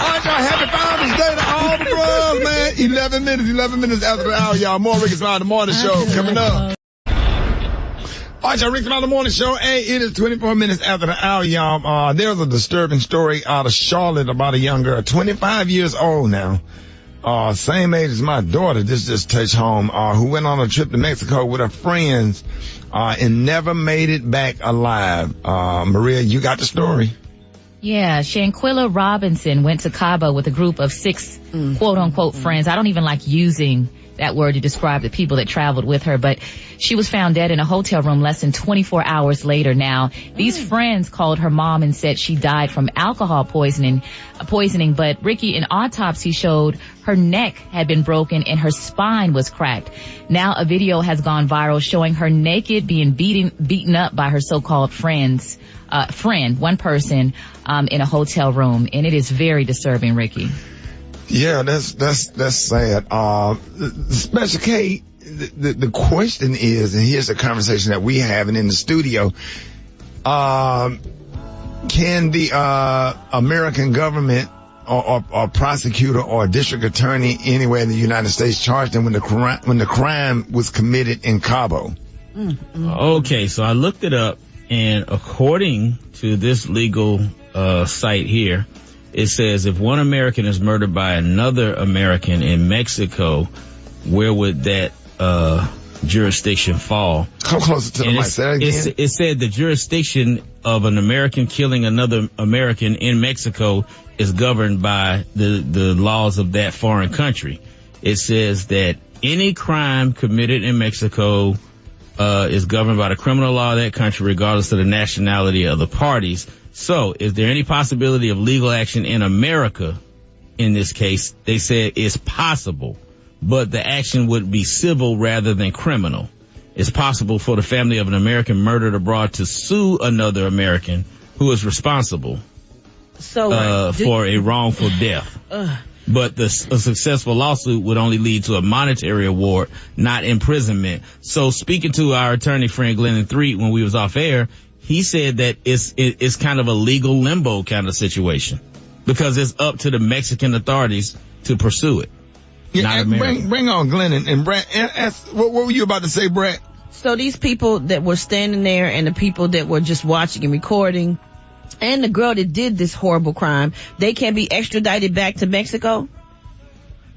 A: right, y'all. Happy Father's Day to all the bros, man. 11 minutes after the hour, y'all. More Rickey Smiley, the morning show coming up. All right, y'all, Rickey Smiley, the morning show. Hey, it is 24 minutes after the hour, y'all. There's a disturbing story out of Charlotte about a young girl, 25 years old now. Same age as my daughter, this just touched home, who went on a trip to Mexico with her friends, and never made it back alive. Maria, you got the story.
C: Yeah, Shanquilla Robinson went to Cabo with a group of 6 quote-unquote friends. I don't even like using that word to describe the people that traveled with her, but she was found dead in a hotel room less than 24 hours later. Now, these friends called her mom and said she died from alcohol poisoning, but Rickey, an autopsy showed her neck had been broken and her spine was cracked. Now a video has gone viral showing her naked being beaten up by her so-called friend, one person, in a hotel room, and it is very disturbing, Rickey.
A: Yeah, that's sad. Special K, the question is, and here's the conversation that we having in the studio, can the American government or prosecutor or district attorney anywhere in the United States charge them when the crime was committed in Cabo?
G: Okay, so I looked it up, and according to this legal site here, it says if one American is murdered by another American in Mexico, where would that jurisdiction fall?
A: Come closer to the mic. Say that again.
G: It said the jurisdiction of an American killing another American in Mexico is governed by the laws of that foreign country. It says that any crime committed in Mexico is governed by the criminal law of that country, regardless of the nationality of the parties. So, is there any possibility of legal action in America in this case? They said it's possible, but the action would be civil rather than criminal. It's possible for the family of an American murdered abroad to sue another American who is responsible for a wrongful death. But a successful lawsuit would only lead to a monetary award, not imprisonment. So, speaking to our attorney friend Glennon Threet when we was off air, he said that it's kind of a legal limbo kind of situation because it's up to the Mexican authorities to pursue it.
A: Yeah, bring on Glenn and Brad. What were you about to say, Brad?
F: So these people that were standing there and the people that were just watching and recording and the girl that did this horrible crime, they can be extradited back to Mexico?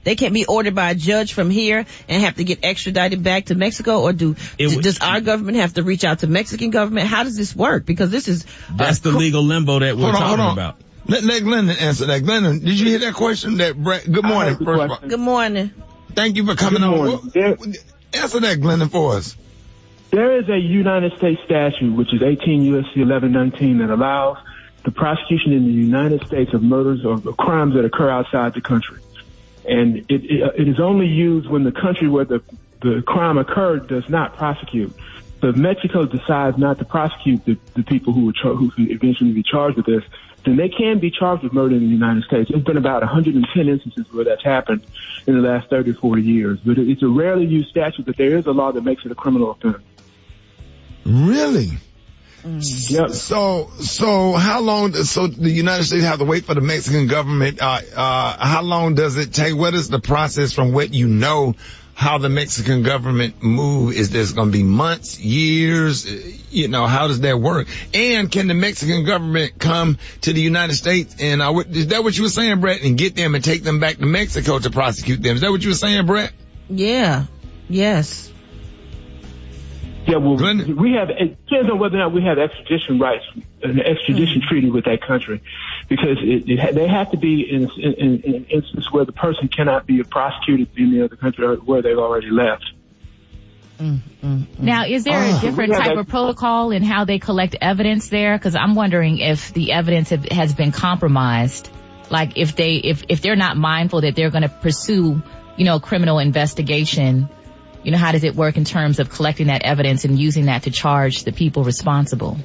F: They can't be ordered by a judge from here and have to get extradited back to Mexico, or does our government have to reach out to Mexican government? How does this work? Because this is
G: that's the legal limbo that we're talking about.
A: Let Glendon answer that. Glendon, did you hear that question? Good morning.
F: Good morning.
A: Thank you for coming on. Answer that, Glendon, for us.
M: There is a United States statute, which is 18 U.S.C. 1119, that allows the prosecution in the United States of murders or crimes that occur outside the country. And it is only used when the country where the crime occurred does not prosecute. So if Mexico decides not to prosecute the people who can eventually be charged with this, then they can be charged with murder in the United States. There's been about 110 instances where that's happened in the last 30 or 40 years. But it's a rarely used statute, but there is a law that makes it a criminal offense.
A: Really?
M: Yep.
A: So how long, so the United States have to wait for the Mexican government, how long does it take? What is the process from what you know, how the Mexican government move? Is this going to be months, years? How does that work? And can the Mexican government come to the United States and, is that what you were saying, Brett, and get them and take them back to Mexico to prosecute them? Is that what you were saying, Brett?
F: Yeah. Yes.
M: Yeah, well, it depends on whether or not we have extradition rights, an extradition treaty with that country, because they have to be in an instance where the person cannot be prosecuted in the other country or where they've already left.
C: Now, is there a different type of protocol in how they collect evidence there? Because I'm wondering if the evidence has been compromised. Like if they're not mindful that they're going to pursue, criminal investigation. How does it work in terms of collecting that evidence and using that to charge the people responsible?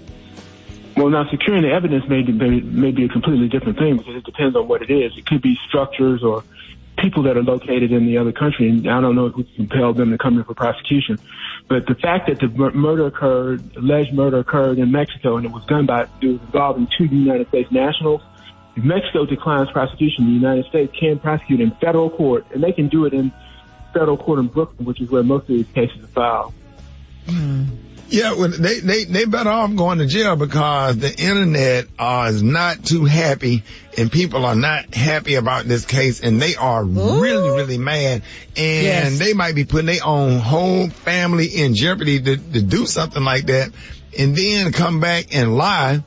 M: Well, now securing the evidence may be a completely different thing, because it depends on what it is. It could be structures or people that are located in the other country, and I don't know if we can compel them to come in for prosecution. But the fact that the alleged murder occurred in Mexico, and it was involving two United States nationals, if Mexico declines prosecution, the United States can prosecute in federal court, and they can do it in federal court in Brooklyn, which is where most of these cases are filed.
A: Yeah, well, they better off going to jail, because the internet is not too happy, and people are not happy about this case, and they are really, really mad, and they might be putting their own whole family in jeopardy to do something like that, and then come back and lie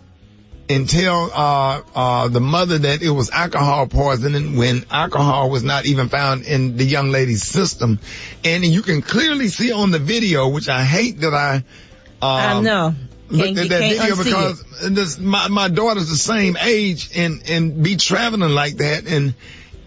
A: and tell the mother that it was alcohol poisoning when alcohol was not even found in the young lady's system. And you can clearly see on the video, which I hate that I
F: know.
A: Looked at that video, because my daughter's the same age and be traveling like that,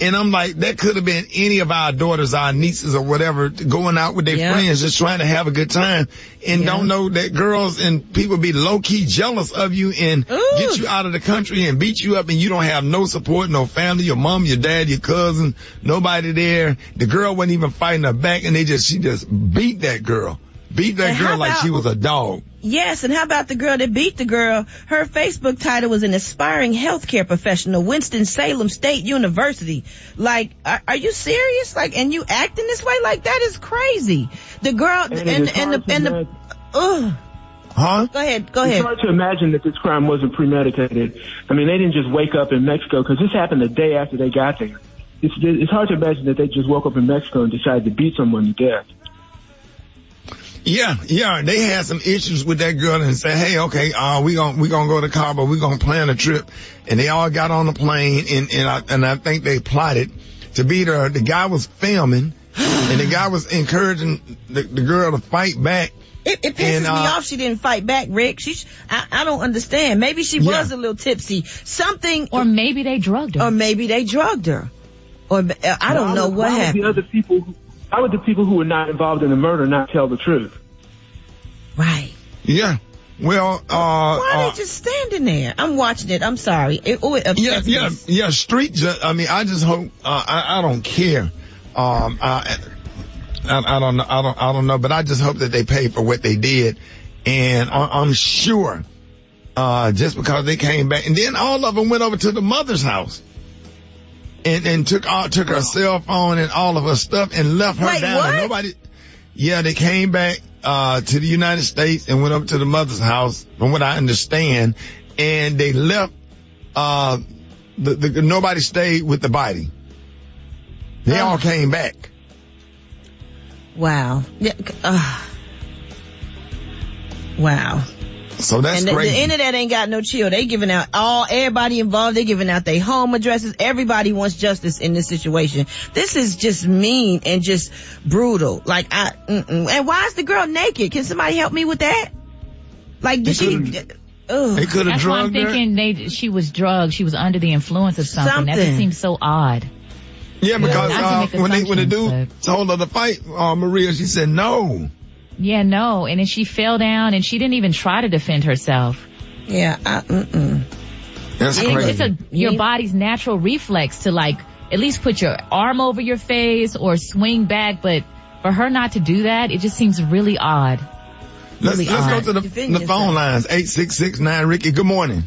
A: and I'm like, that could have been any of our daughters, our nieces or whatever, going out with their friends, just trying to have a good time, and don't know that girls and people be low-key jealous of you and get you out of the country and beat you up, and you don't have no support, no family, your mom, your dad, your cousin, nobody there. The girl wasn't even fighting her back, and she just beat that girl. Beat that girl like she was a dog.
F: Yes, and how about the girl that beat the girl? Her Facebook title was an aspiring healthcare professional, Winston-Salem State University. Like, are you serious? Like, and you acting this way? Like, that is crazy. The girl
A: Huh?
F: Go ahead.
M: It's hard to imagine that this crime wasn't premeditated. I mean, they didn't just wake up in Mexico, because this happened the day after they got there. It's hard to imagine that they just woke up in Mexico and decided to beat someone to death.
A: Yeah, they had some issues with that girl and said, hey, okay, we gonna go to Cabo, we gonna plan a trip, and they all got on the plane, and I think they plotted to beat her. The guy was filming, and the guy was encouraging the girl to fight back.
F: It pisses me off she didn't fight back, Rick. I don't understand. Maybe she was a little tipsy.
C: Or maybe they drugged her.
F: Or I don't know what happened.
M: How would the people who were not involved in the murder not tell the truth?
F: Right.
A: Yeah. Well,
F: why are they just standing there? I'm watching it. I'm sorry. It upsets me.
A: Yeah. I mean, I just hope. I don't care. I don't know, but I just hope that they pay for what they did, and I'm sure, just because they came back, and then all of them went over to the mother's house. And took her cell phone and all of her stuff and left her down.
F: What?
A: And nobody. Yeah, they came back to the United States and went up to the mother's house, from what I understand, and they left. Nobody stayed with the body. They all came back.
F: Wow. Yeah, wow.
A: So that's
F: and
A: crazy.
F: The internet ain't got no chill. They giving out everybody involved. They giving out their home addresses. Everybody wants justice in this situation. This is just mean and just brutal. Like And why is the girl naked? Can somebody help me with that? Like, did she?
A: They could have drugged her.
C: That's why I'm thinking she was drugged. She was under the influence of something. That just seems so odd.
A: Yeah, because when the dude told her to fight Maria, she said no.
C: Yeah, no. And then she fell down and she didn't even try to defend herself.
F: Yeah,
A: That's crazy.
C: It's your body's natural reflex to like at least put your arm over your face or swing back, but for her not to do that, it just seems really odd.
A: Let's go to the phone lines. 866-9 Ricky. Good morning.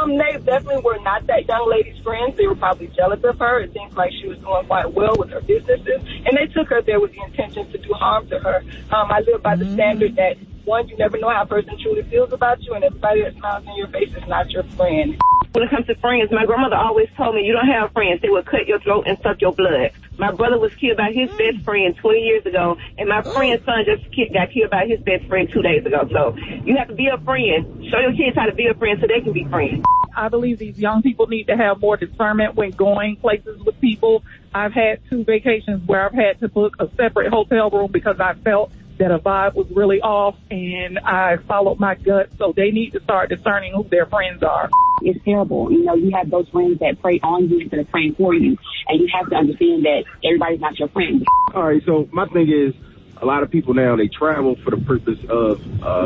N: They definitely were not that young lady's friends. They were probably jealous of her. It seems like she was doing quite well with her businesses, and they took her there with the intention to do harm to her. I live by the standard that, one, you never know how a person truly feels about you, and everybody that smiles in your face is not your friend.
O: When it comes to friends, my grandmother always told me, you don't have friends. They will cut your throat and suck your blood. My brother was killed by his best friend 20 years ago, and my friend's son just got killed by his best friend 2 days ago. So you have to be a friend. Show your kids how to be a friend so they can be friends.
N: I believe these young people need to have more discernment when going places with people. I've had 2 vacations where I've had to book a separate hotel room because I felt that a vibe was really off, and I followed my gut. So they need to start discerning who their friends are.
P: It's terrible. You know, you have those friends that prey on you instead of praying for you, and you have to understand that everybody's not your friend.
Q: All right, so my thing is, a lot of people now, they travel for the purpose of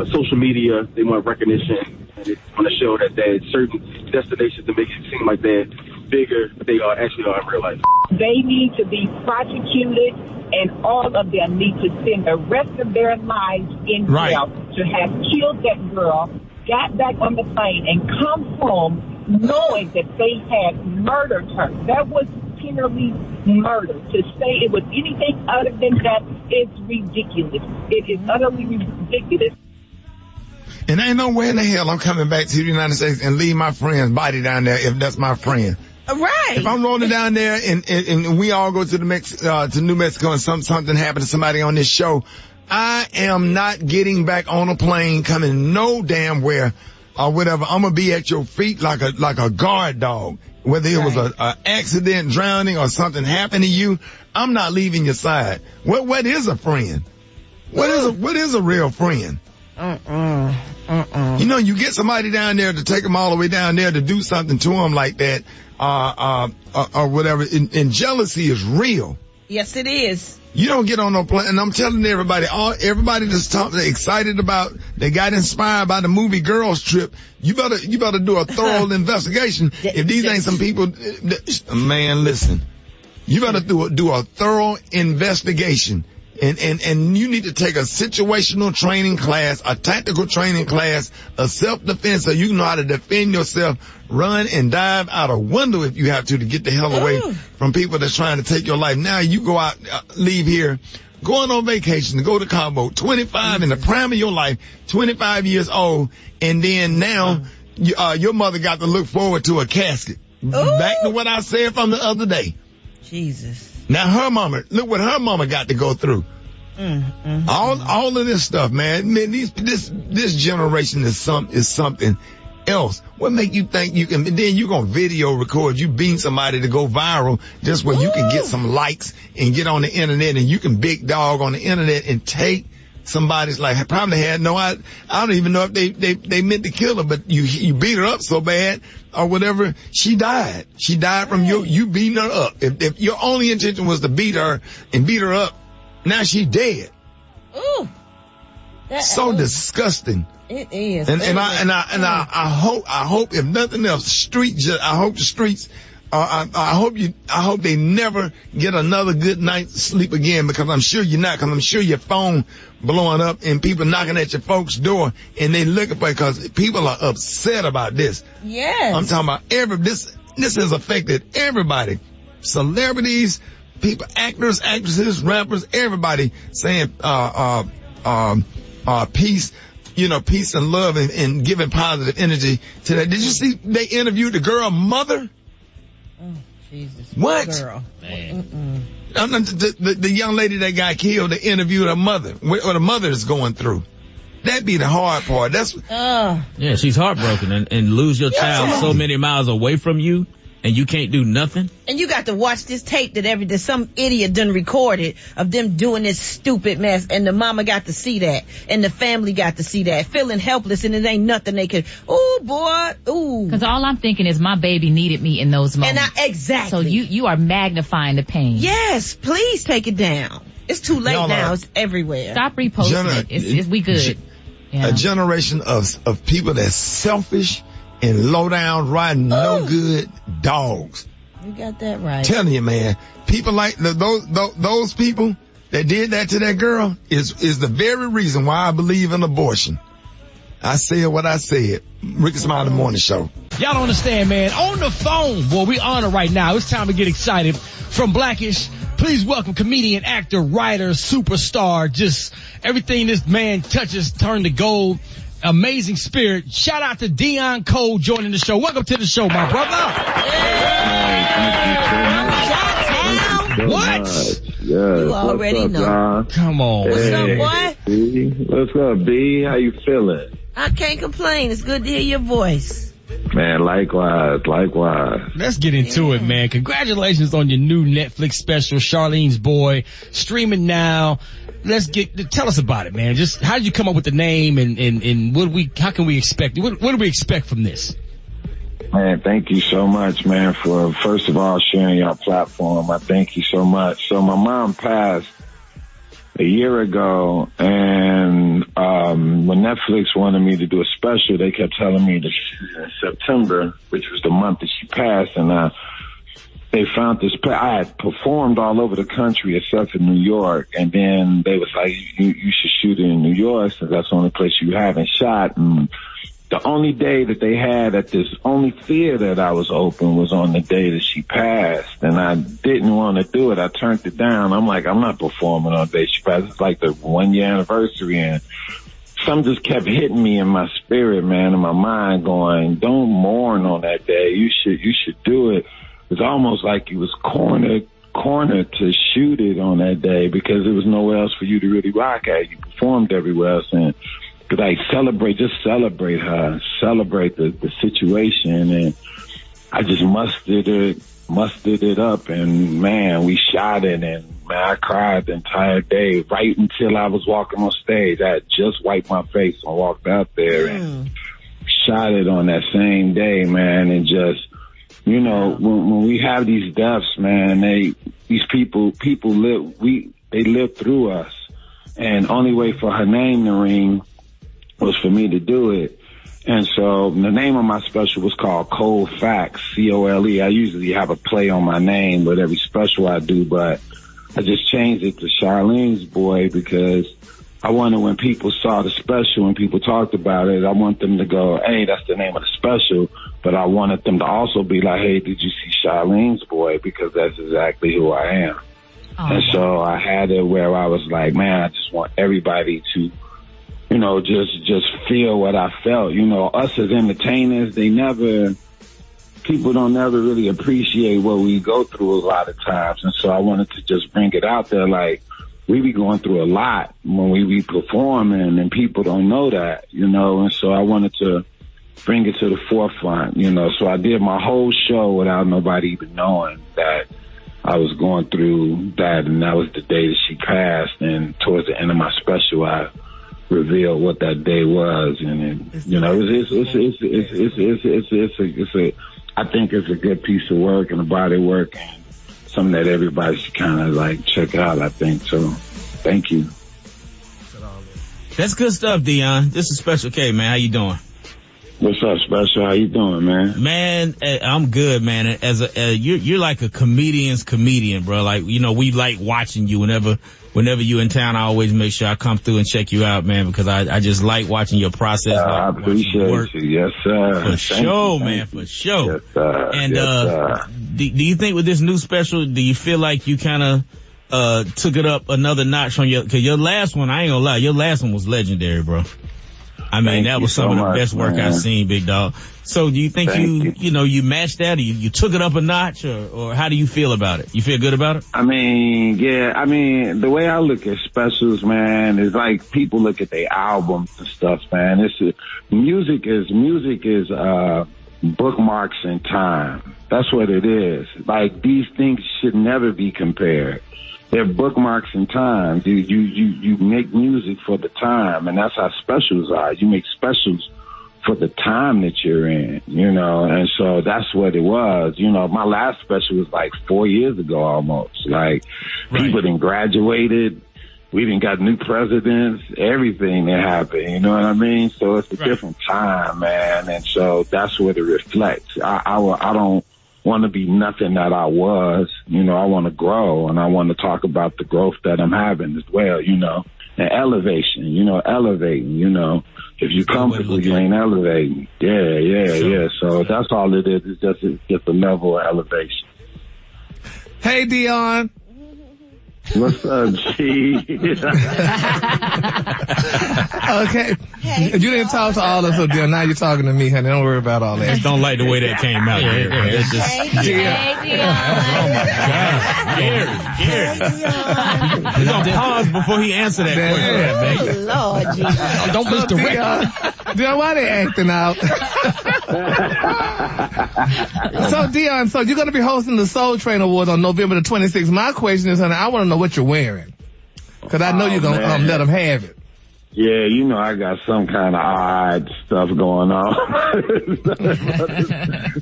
Q: social media. They want recognition. They want to show that there's certain destinations to make it seem like they're bigger, but they actually are in real life.
R: They need to be prosecuted, and all of them need to spend the rest of their lives in jail to have killed that girl, got back on the plane, and come home knowing that they had murdered her. That was penally murder. To say it was anything other than that is ridiculous. It is utterly ridiculous.
A: And ain't no way in the hell I'm coming back to the United States and leave my friend's body down there if that's my friend.
F: Right.
A: If I'm rolling down there and we all go to to New Mexico and something happened to somebody on this show, I am not getting back on a plane coming no damn where or whatever. I'm gonna be at your feet like a guard dog. Whether it was a accident, drowning, or something happened to you, I'm not leaving your side. What is a friend? What is a real friend? You know, you get somebody down there to take them all the way down there to do something to them like that, or whatever. And jealousy is real.
F: Yes, it is.
A: You don't get on no plane, and I'm telling everybody that's excited about, they got inspired by the movie Girls Trip. You better do a thorough investigation. If these ain't some people, man, listen. You better do a thorough investigation. And you need to take a situational training class, a tactical training class, a self-defense so you know how to defend yourself, run and dive out a window if you have to get the hell away from people that's trying to take your life. Now you go out, leave here, going on vacation, go to Cabo, 25 in the prime of your life, 25 years old, and then now your mother got to look forward to a casket. Back to what I said from the other day.
F: Jesus.
A: Now look what her mama got to go through. All of this stuff, man. This generation is something else. What make you think you can, and then you gonna video record you beating somebody to go viral just where you can get some likes and get on the internet and you can big dog on the internet and take somebody's life. Probably had I don't even know if they meant to kill her, but you beat her up so bad or whatever. She died from you beating her up. If your only intention was to beat her up, now she's dead.
F: Ooh.
A: So disgusting.
F: It is.
A: And I hope if nothing else, I hope the streets, I hope they never get another good night's sleep again, because I'm sure you're not, because I'm sure your phone blowing up and people knocking at your folks' door and they looking for it, because people are upset about this.
F: Yes.
A: I'm talking about this has affected everybody. Celebrities, people, actors, actresses, rappers, everybody saying, peace, peace and love and giving positive energy to that. Did you see they interviewed the girl mother?
F: Jesus.
A: What?
F: Girl.
D: Man.
A: The young lady that got killed, to interview her mother, or the mother is going through. That'd be the hard part. That's
G: yeah, she's heartbroken and lose your child so many miles away from you, and you can't do nothing.
F: And you got to watch this tape that some idiot done recorded of them doing this stupid mess, and the mama got to see that, and the family got to see that, feeling helpless, and it ain't nothing they could. Ooh, boy, ooh.
C: Because all I'm thinking is my baby needed me in those moments.
F: And exactly.
C: So you are magnifying the pain.
F: Yes, please take it down. It's too late now. It's everywhere.
C: Stop reposting it. We good.
A: A generation of people that's selfish and low down, riding no good dogs.
F: You got that right.
A: Telling you, man, people like those people that did that to that girl is the very reason why I believe in abortion. I said what I said. Rickey Smiley Morning Show.
D: Y'all don't understand, man. On the phone, boy, we on it right now. It's time to get excited. From Blackish, please welcome comedian, actor, writer, superstar, just everything this man touches turned to gold. Amazing spirit. Shout out to Dion Cole joining the show. Welcome to the show, my brother. What?
S: Yeah.
F: You already know.
S: John?
D: Come on.
F: What's up, boy?
S: B? What's up, B? How you feeling?
F: I can't complain. It's good to hear your voice.
S: Man, likewise.
D: Let's get into it, man. Congratulations on your new Netflix special, Charlene's Boy, streaming now. Tell us about it, man. Just how did you come up with the name and how can we expect, what do we expect from this?
S: Man, thank you so much, man, for first of all sharing your platform. I thank you so much. So my mom passed a year ago, and when Netflix wanted me to do a special, they kept telling me to shoot in September, which was the month that she passed, and they found this. I had performed all over the country except for New York, and then they was like, you should shoot it in New York, since that's the only place you haven't shot. And the only day that they had at this only theater that I was open was on the day that she passed, and I didn't want to do it. I turned it down. I'm like, I'm not performing on the day she passed. It's like the 1 year anniversary, and something just kept hitting me in my spirit, man, in my mind, going, don't mourn on that day. You should do it. It's almost like you was cornered to shoot it on that day because there was nowhere else for you to really rock at. You performed everywhere else, and like celebrate her, celebrate the situation. And I just mustered it up, and man, we shot it, and man, I cried the entire day right until I was walking on stage. I had just wiped my face and walked out there and shot it on that same day, man. And just, you know, when we have these deaths, man, these people live through us, and only way for her name to ring was for me to do it. And so the name of my special was called Cold Facts, C-O-L-E. I usually have a play on my name with every special I do, but I just changed it to Charlene's Boy because I wanted when people saw the special and people talked about it, I want them to go, hey, that's the name of the special. But I wanted them to also be like, hey, did you see Charlene's Boy? Because that's exactly who I am. Oh. And so I had it where I was like, man, I just want everybody to, you know, just feel what I felt. You know, us as entertainers, people don't never really appreciate what we go through a lot of times. And so I wanted to just bring it out there, like, we be going through a lot when we be performing, and people don't know that, you know. And so I wanted to bring it to the forefront, you know. So I did my whole show without nobody even knowing that I was going through that, and that was the day that she passed. And towards the end of my special, I revealed what that day was, and you know, I think it's a good piece of work and a body work, and something that everybody should kind of like check out, I think. So, thank you.
G: That's good stuff, Dion. This is Special K, man. How you doing?
S: What's up, Special? How you doing, man?
G: Man, I'm good, man. You're like a comedian's comedian, bro. Like, you know, we like watching you whenever you're in town. I always make sure I come through and check you out, man, because I just like watching your process.
S: I appreciate you. Yes, sir.
G: For sure, man. For sure.
S: Yes, sir.
G: And,
S: yes, sir.
G: Do you think with this new special, do you feel like you kind of, took it up another notch on cause your last one, I ain't gonna lie, your last one was legendary, bro. I mean, that was some of the best work I've seen, big dog. So do you think you matched that, or you took it up a notch, or how do you feel about it? You feel good about it?
S: I mean, the way I look at specials, man, is like people look at their albums and stuff, man. Music is bookmarks in time. That's what it is. Like, these things should never be compared. They're bookmarks in time. You make music for the time, and that's how specials are. You make specials for the time that you're in, and so that's what it was. My last special was like 4 years ago almost. Like, people done graduated. We done got new presidents, everything that happened, you know what I mean? So it's a different time, man, and so that's what it reflects. I don't want to be nothing that I was, I want to grow, and I want to talk about the growth that I'm having as well, and elevation, elevating, if you comfortable, you ain't elevating. Yeah. So that's all it is. It's just a level of elevation.
E: Hey, Dion.
S: What's up, G?
E: Okay. You didn't talk to all of us, so Dion, now you're talking to me, honey. Don't worry about all that.
G: I just don't like the way that came out. It's just, oh my God. Gary. We're gonna pause before he answers that question.
F: Oh, Lord, Jesus.
D: Don't miss the Rick.
E: Dion, why they acting out? So, Dion, you're going to be hosting the Soul Train Awards on November the 26th. My question is, honey, I want to know what you're wearing. Because I know you're going to let them have it.
S: Yeah, I got some kind of odd stuff going on.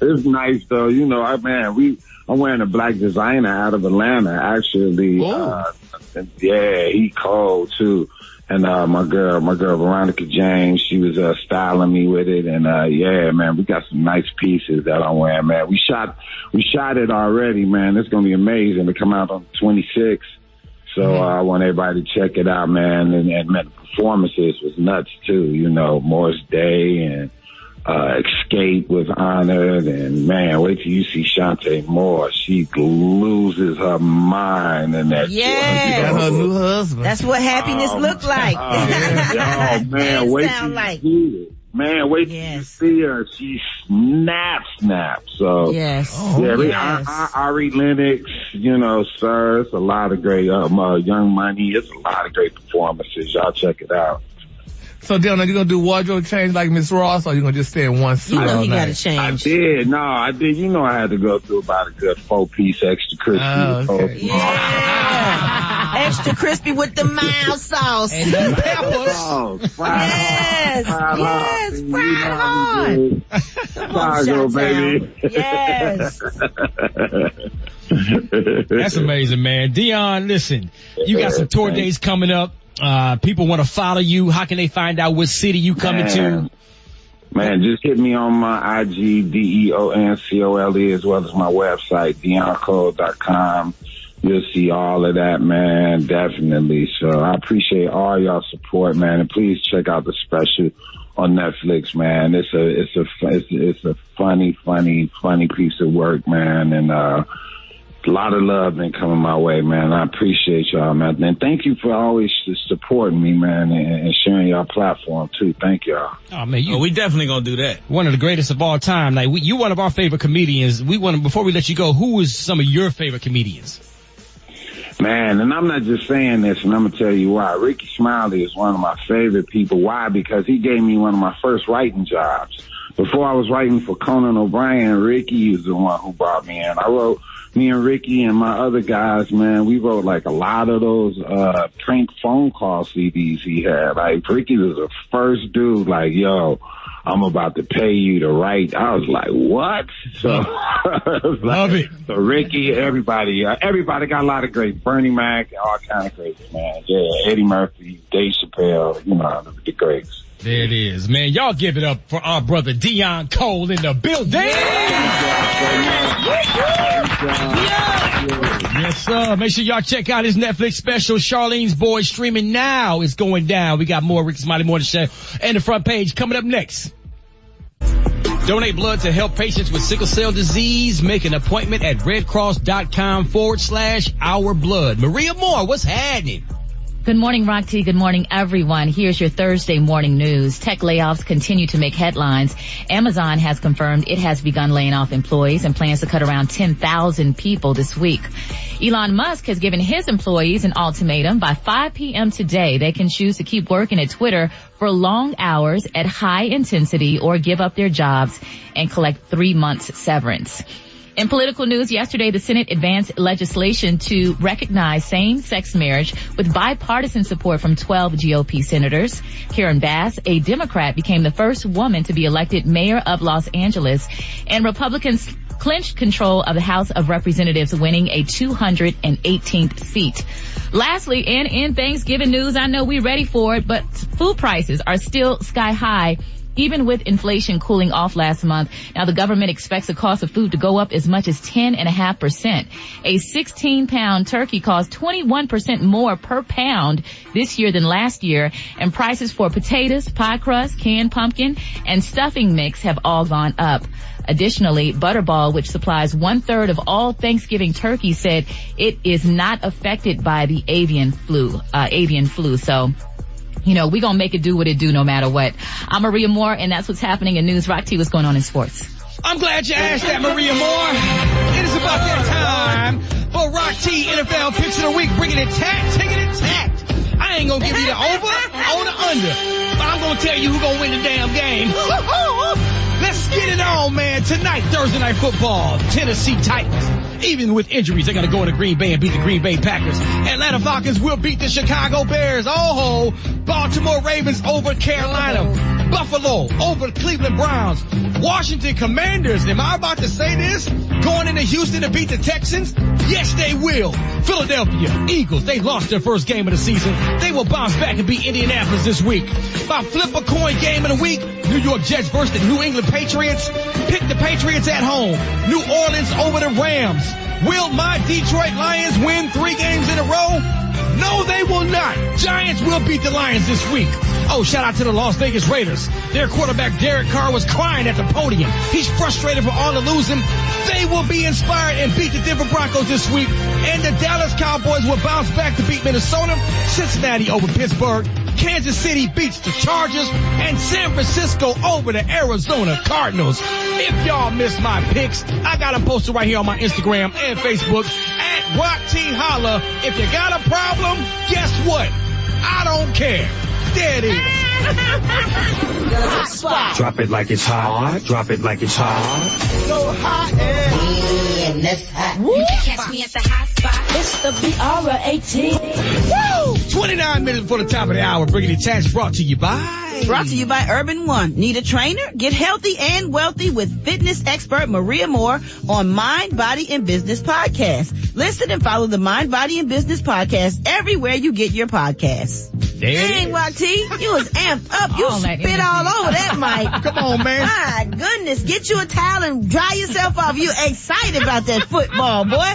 S: It's nice, though. I'm wearing a black designer out of Atlanta, actually. He cold, too. And my girl Veronica James, she was styling me with it, and man, we got some nice pieces that I'm wearing, man. We shot it already, man. It's gonna be amazing to come out on the 26th. So I want everybody to check it out, man. And the performances was nuts too. Morris Day and Escape was honored, and man, wait till you see Shantae Moore. She loses her mind in that.
F: Yeah,
E: her new husband.
F: That's what happiness look like.
S: Man, wait till you see it. Man, wait till you see her. She snap. So Ari Lennox, Sir, it's a lot of great Young Money. It's a lot of great performances. Y'all check it out.
E: So, Dylan, are you going to do wardrobe change like Miss Ross, or are you going to just stay in one suit all
F: you
E: night?
F: got to change.
S: I did. I had to go through about a good 4-piece extra crispy.
F: Okay. Yeah. Extra crispy with the mild sauce.
D: And the peppers.
F: Fried hard.
S: Chicago, baby.
F: Yes.
D: That's amazing, man. Dion, listen, you got some tour days coming up. People want to follow you. How can they find out what city you coming to?
S: Man, just hit me on my IG, DeonCole, as well as my website, DeonCole.com. You'll see all of that, man, definitely. So I appreciate all y'all support, man, and please check out the special on Netflix, man. It's a funny piece of work, man, and a lot of love been coming my way, man. I appreciate y'all, man. And thank you for always supporting me, man, and sharing y'all platform, too. Thank y'all.
D: Oh, man,
G: we definitely gonna do that.
D: One of the greatest of all time. Like, you one of our favorite comedians. Before we let you go, who is some of your favorite comedians?
S: Man, and I'm not just saying this, and I'm going to tell you why. Rickey Smiley is one of my favorite people. Why? Because he gave me one of my first writing jobs. Before I was writing for Conan O'Brien, Rickey is the one who brought me in. Me and Rickey and my other guys, man, we wrote like a lot of those prank phone call CDs he had. Like, Rickey was the first dude, like, yo, I'm about to pay you to write. I was like, what? So,
D: love it.
S: So Rickey, everybody got a lot of great. Bernie Mac, all kind of greats, man. Yeah, Eddie Murphy, Dave Chappelle, the greats.
D: There it is, man. Y'all give it up for our brother Dion Cole in the building. Yes, sir. Make sure y'all check out his Netflix special, Charlene's Boys, streaming now. It's going down. We got more Rickey Smiley Morning Show and the front page coming up next. Donate blood to help patients with sickle cell disease. Make an appointment at redcross.com/ourblood. Maria Moore, what's happening?
C: Good morning, Rock T. Good morning, everyone. Here's your Thursday morning news. Tech layoffs continue to make headlines. Amazon has confirmed it has begun laying off employees and plans to cut around 10,000 people this week. Elon Musk has given his employees an ultimatum. By 5 p.m. today, they can choose to keep working at Twitter for long hours at high intensity or give up their jobs and collect 3 months severance. In political news, yesterday the Senate advanced legislation to recognize same-sex marriage with bipartisan support from 12 GOP senators. Karen Bass, a Democrat, became the first woman to be elected mayor of Los Angeles, and Republicans clinched control of the House of Representatives, winning a 218th seat. Lastly, and in Thanksgiving news, I know we're ready for it, but food prices are still sky high, even with inflation cooling off last month. Now, the government expects the cost of food to go up as much as 10.5%. A 16-pound turkey costs 21% more per pound this year than last year, and prices for potatoes, pie crust, canned pumpkin, and stuffing mix have all gone up. Additionally, Butterball, which supplies 1/3 of all Thanksgiving turkeys, said it is not affected by the avian flu. So, you know, we're going to make it do what it do no matter what. I'm Maria Moore, and that's what's happening in news. Rock T, what's going on in sports?
D: I'm glad you asked that, Maria Moore. It is about that time for Rock T NFL Picks of the Week, bringing it tagged. I ain't going to give you the over or the under, but I'm going to tell you who's going to win the damn game. Let's get it on, man. Tonight, Thursday Night Football, Tennessee Titans. Even with injuries, they got to go into Green Bay and beat the Green Bay Packers. Atlanta Falcons will beat the Chicago Bears. Oh, Baltimore Ravens over Carolina. Buffalo over the Cleveland Browns. Washington Commanders, am I about to say this? Going into Houston to beat the Texans? Yes, they will. Philadelphia Eagles, they lost their first game of the season. They will bounce back and beat Indianapolis this week. My flip a coin game of the week, New York Jets versus the New England Patriots. Pick the Patriots at home. New Orleans over the Rams. Will my Detroit Lions win 3 games in a row? No, they will not. Giants will beat the Lions this week. Oh, shout out to the Las Vegas Raiders. Their quarterback Derek Carr was crying at the podium. He's frustrated for all the losing. They will be inspired and beat the Denver Broncos this week. And the Dallas Cowboys will bounce back to beat Minnesota. Cincinnati over Pittsburgh. Kansas City beats the Chargers, and San Francisco over the Arizona Cardinals. If y'all missed my picks, I got them posted right here on my Instagram and Facebook at Rock T Holla. If you got a problem, guess what? I don't care. There it is.
T: Drop it like it's hot. Drop it like it's hot.
J: So hot and that's hot. You can catch me at the hot spot. It's the BR18.
D: Woo! 29 minutes before the top of the hour, bringing the chance brought to you by...
F: Brought to you by Urban One. Need a trainer? Get healthy and wealthy with fitness expert Maria Moore on Mind, Body, and Business Podcast. Listen and follow the Mind, Body, and Business Podcast everywhere you get your podcasts. Dang, YT, you was amped up. You spit all over that mic.
D: Come on, man.
F: My goodness, get you a towel and dry yourself off. You excited about that football, boy.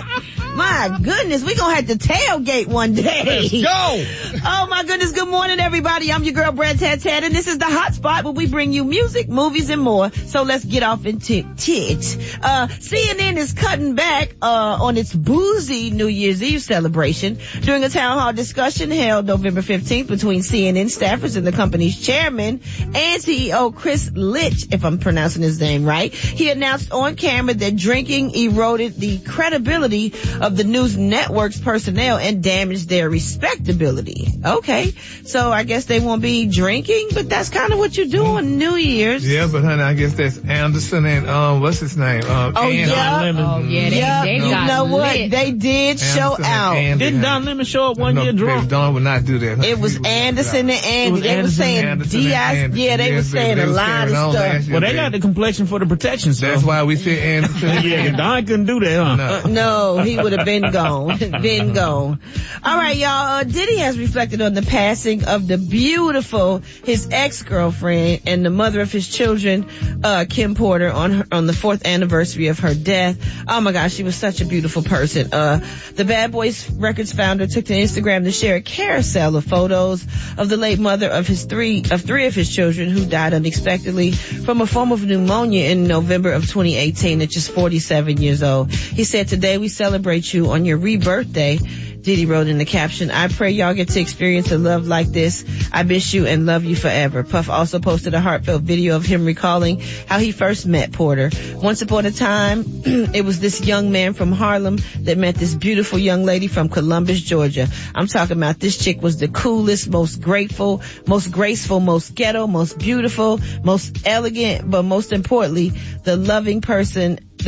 F: My goodness, we gonna have to tailgate one day.
D: Let's go.
F: Oh my goodness, good morning everybody. I'm your girl Brad Tat, and this is the Hot Spot where we bring you music, movies, and more. So let's get off into it. CNN is cutting back on its boozy New Year's Eve celebration during a town hall discussion held November 15th between CNN staffers and the company's chairman and CEO Chris Litch, if I'm pronouncing his name right. He announced on camera that drinking eroded the credibility of the news network's personnel and damaged their respectability. Okay, so I guess they won't be drinking, but that's kind of what you do on New Year's.
E: Yeah, but honey, I guess that's Anderson and what's his name?
F: Don Lemon. They you know what? Lit. They did show out.
G: Didn't Don Lemon show up one year drunk?
E: Don would not do that. Honey.
F: It was Anderson and Andy. They were saying D.I. Yeah, they were saying a lot of stuff.
G: Well, they got the complexion for the protection, so.
E: That's why we said Anderson.
G: Yeah, Don couldn't do that, huh?
F: No, he would have been gone. Been gone. All right, y'all. Diddy has reflected on the passing of the beautiful, his ex-girlfriend and the mother of his children, Kim Porter, on the 4th anniversary of her death. Oh my gosh, she was such a beautiful person. The Bad Boys Records founder took to Instagram to share a carousel of photos of the late mother of three of his children who died unexpectedly from a form of pneumonia in November of 2018 at just 47 years old. He said, "Today we celebrate you on your rebirthday. Diddy wrote in the caption, I pray y'all get to experience a love like this. I miss you and love you forever. Puff also posted a heartfelt video of him recalling how he first met Porter. Once upon a time, it was this young man from Harlem that met this beautiful young lady from Columbus, Georgia. I'm talking about this chick was the coolest, most grateful, most graceful, most ghetto, most beautiful, most elegant, but most importantly, the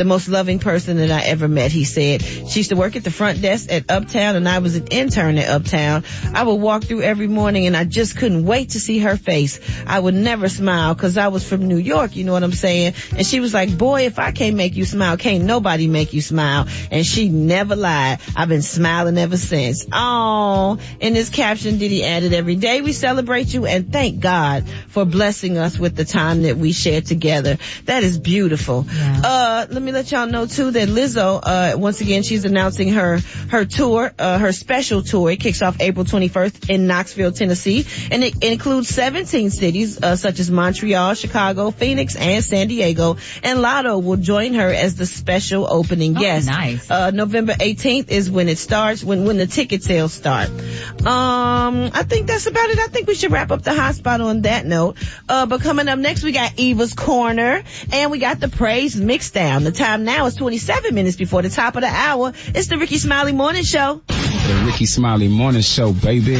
F: most loving person that I ever met, he said. She used to work at the front desk at Uptown, and I was an intern at Uptown. I would walk through every morning, and I just couldn't wait to see her face. I would never smile because I was from New York, you know what I'm saying? And she was like, boy, if I can't make you smile, can't nobody make you smile. And she never lied. I've been smiling ever since. Oh, in this caption, Diddy added, every day we celebrate you and thank God for blessing us with the time that we shared together. That is beautiful. Yeah. Let me let y'all know too that Lizzo, once again, she's announcing her tour, her special tour. It kicks off April 21st in Knoxville, Tennessee, and it includes 17 cities, such as Montreal, Chicago, Phoenix, and San Diego. And Lotto will join her as the special opening guest. Nice. November 18th is when it starts, when the ticket sales start. I think that's about it. I think we should wrap up the hot spot on that note. But coming up next, we got Eva's Corner, and we got the Praise Mixdown. The time now is 27 minutes before the top of the hour. It's the Rickey Smiley Morning Show.
H: The Rickey Smiley Morning Show, baby.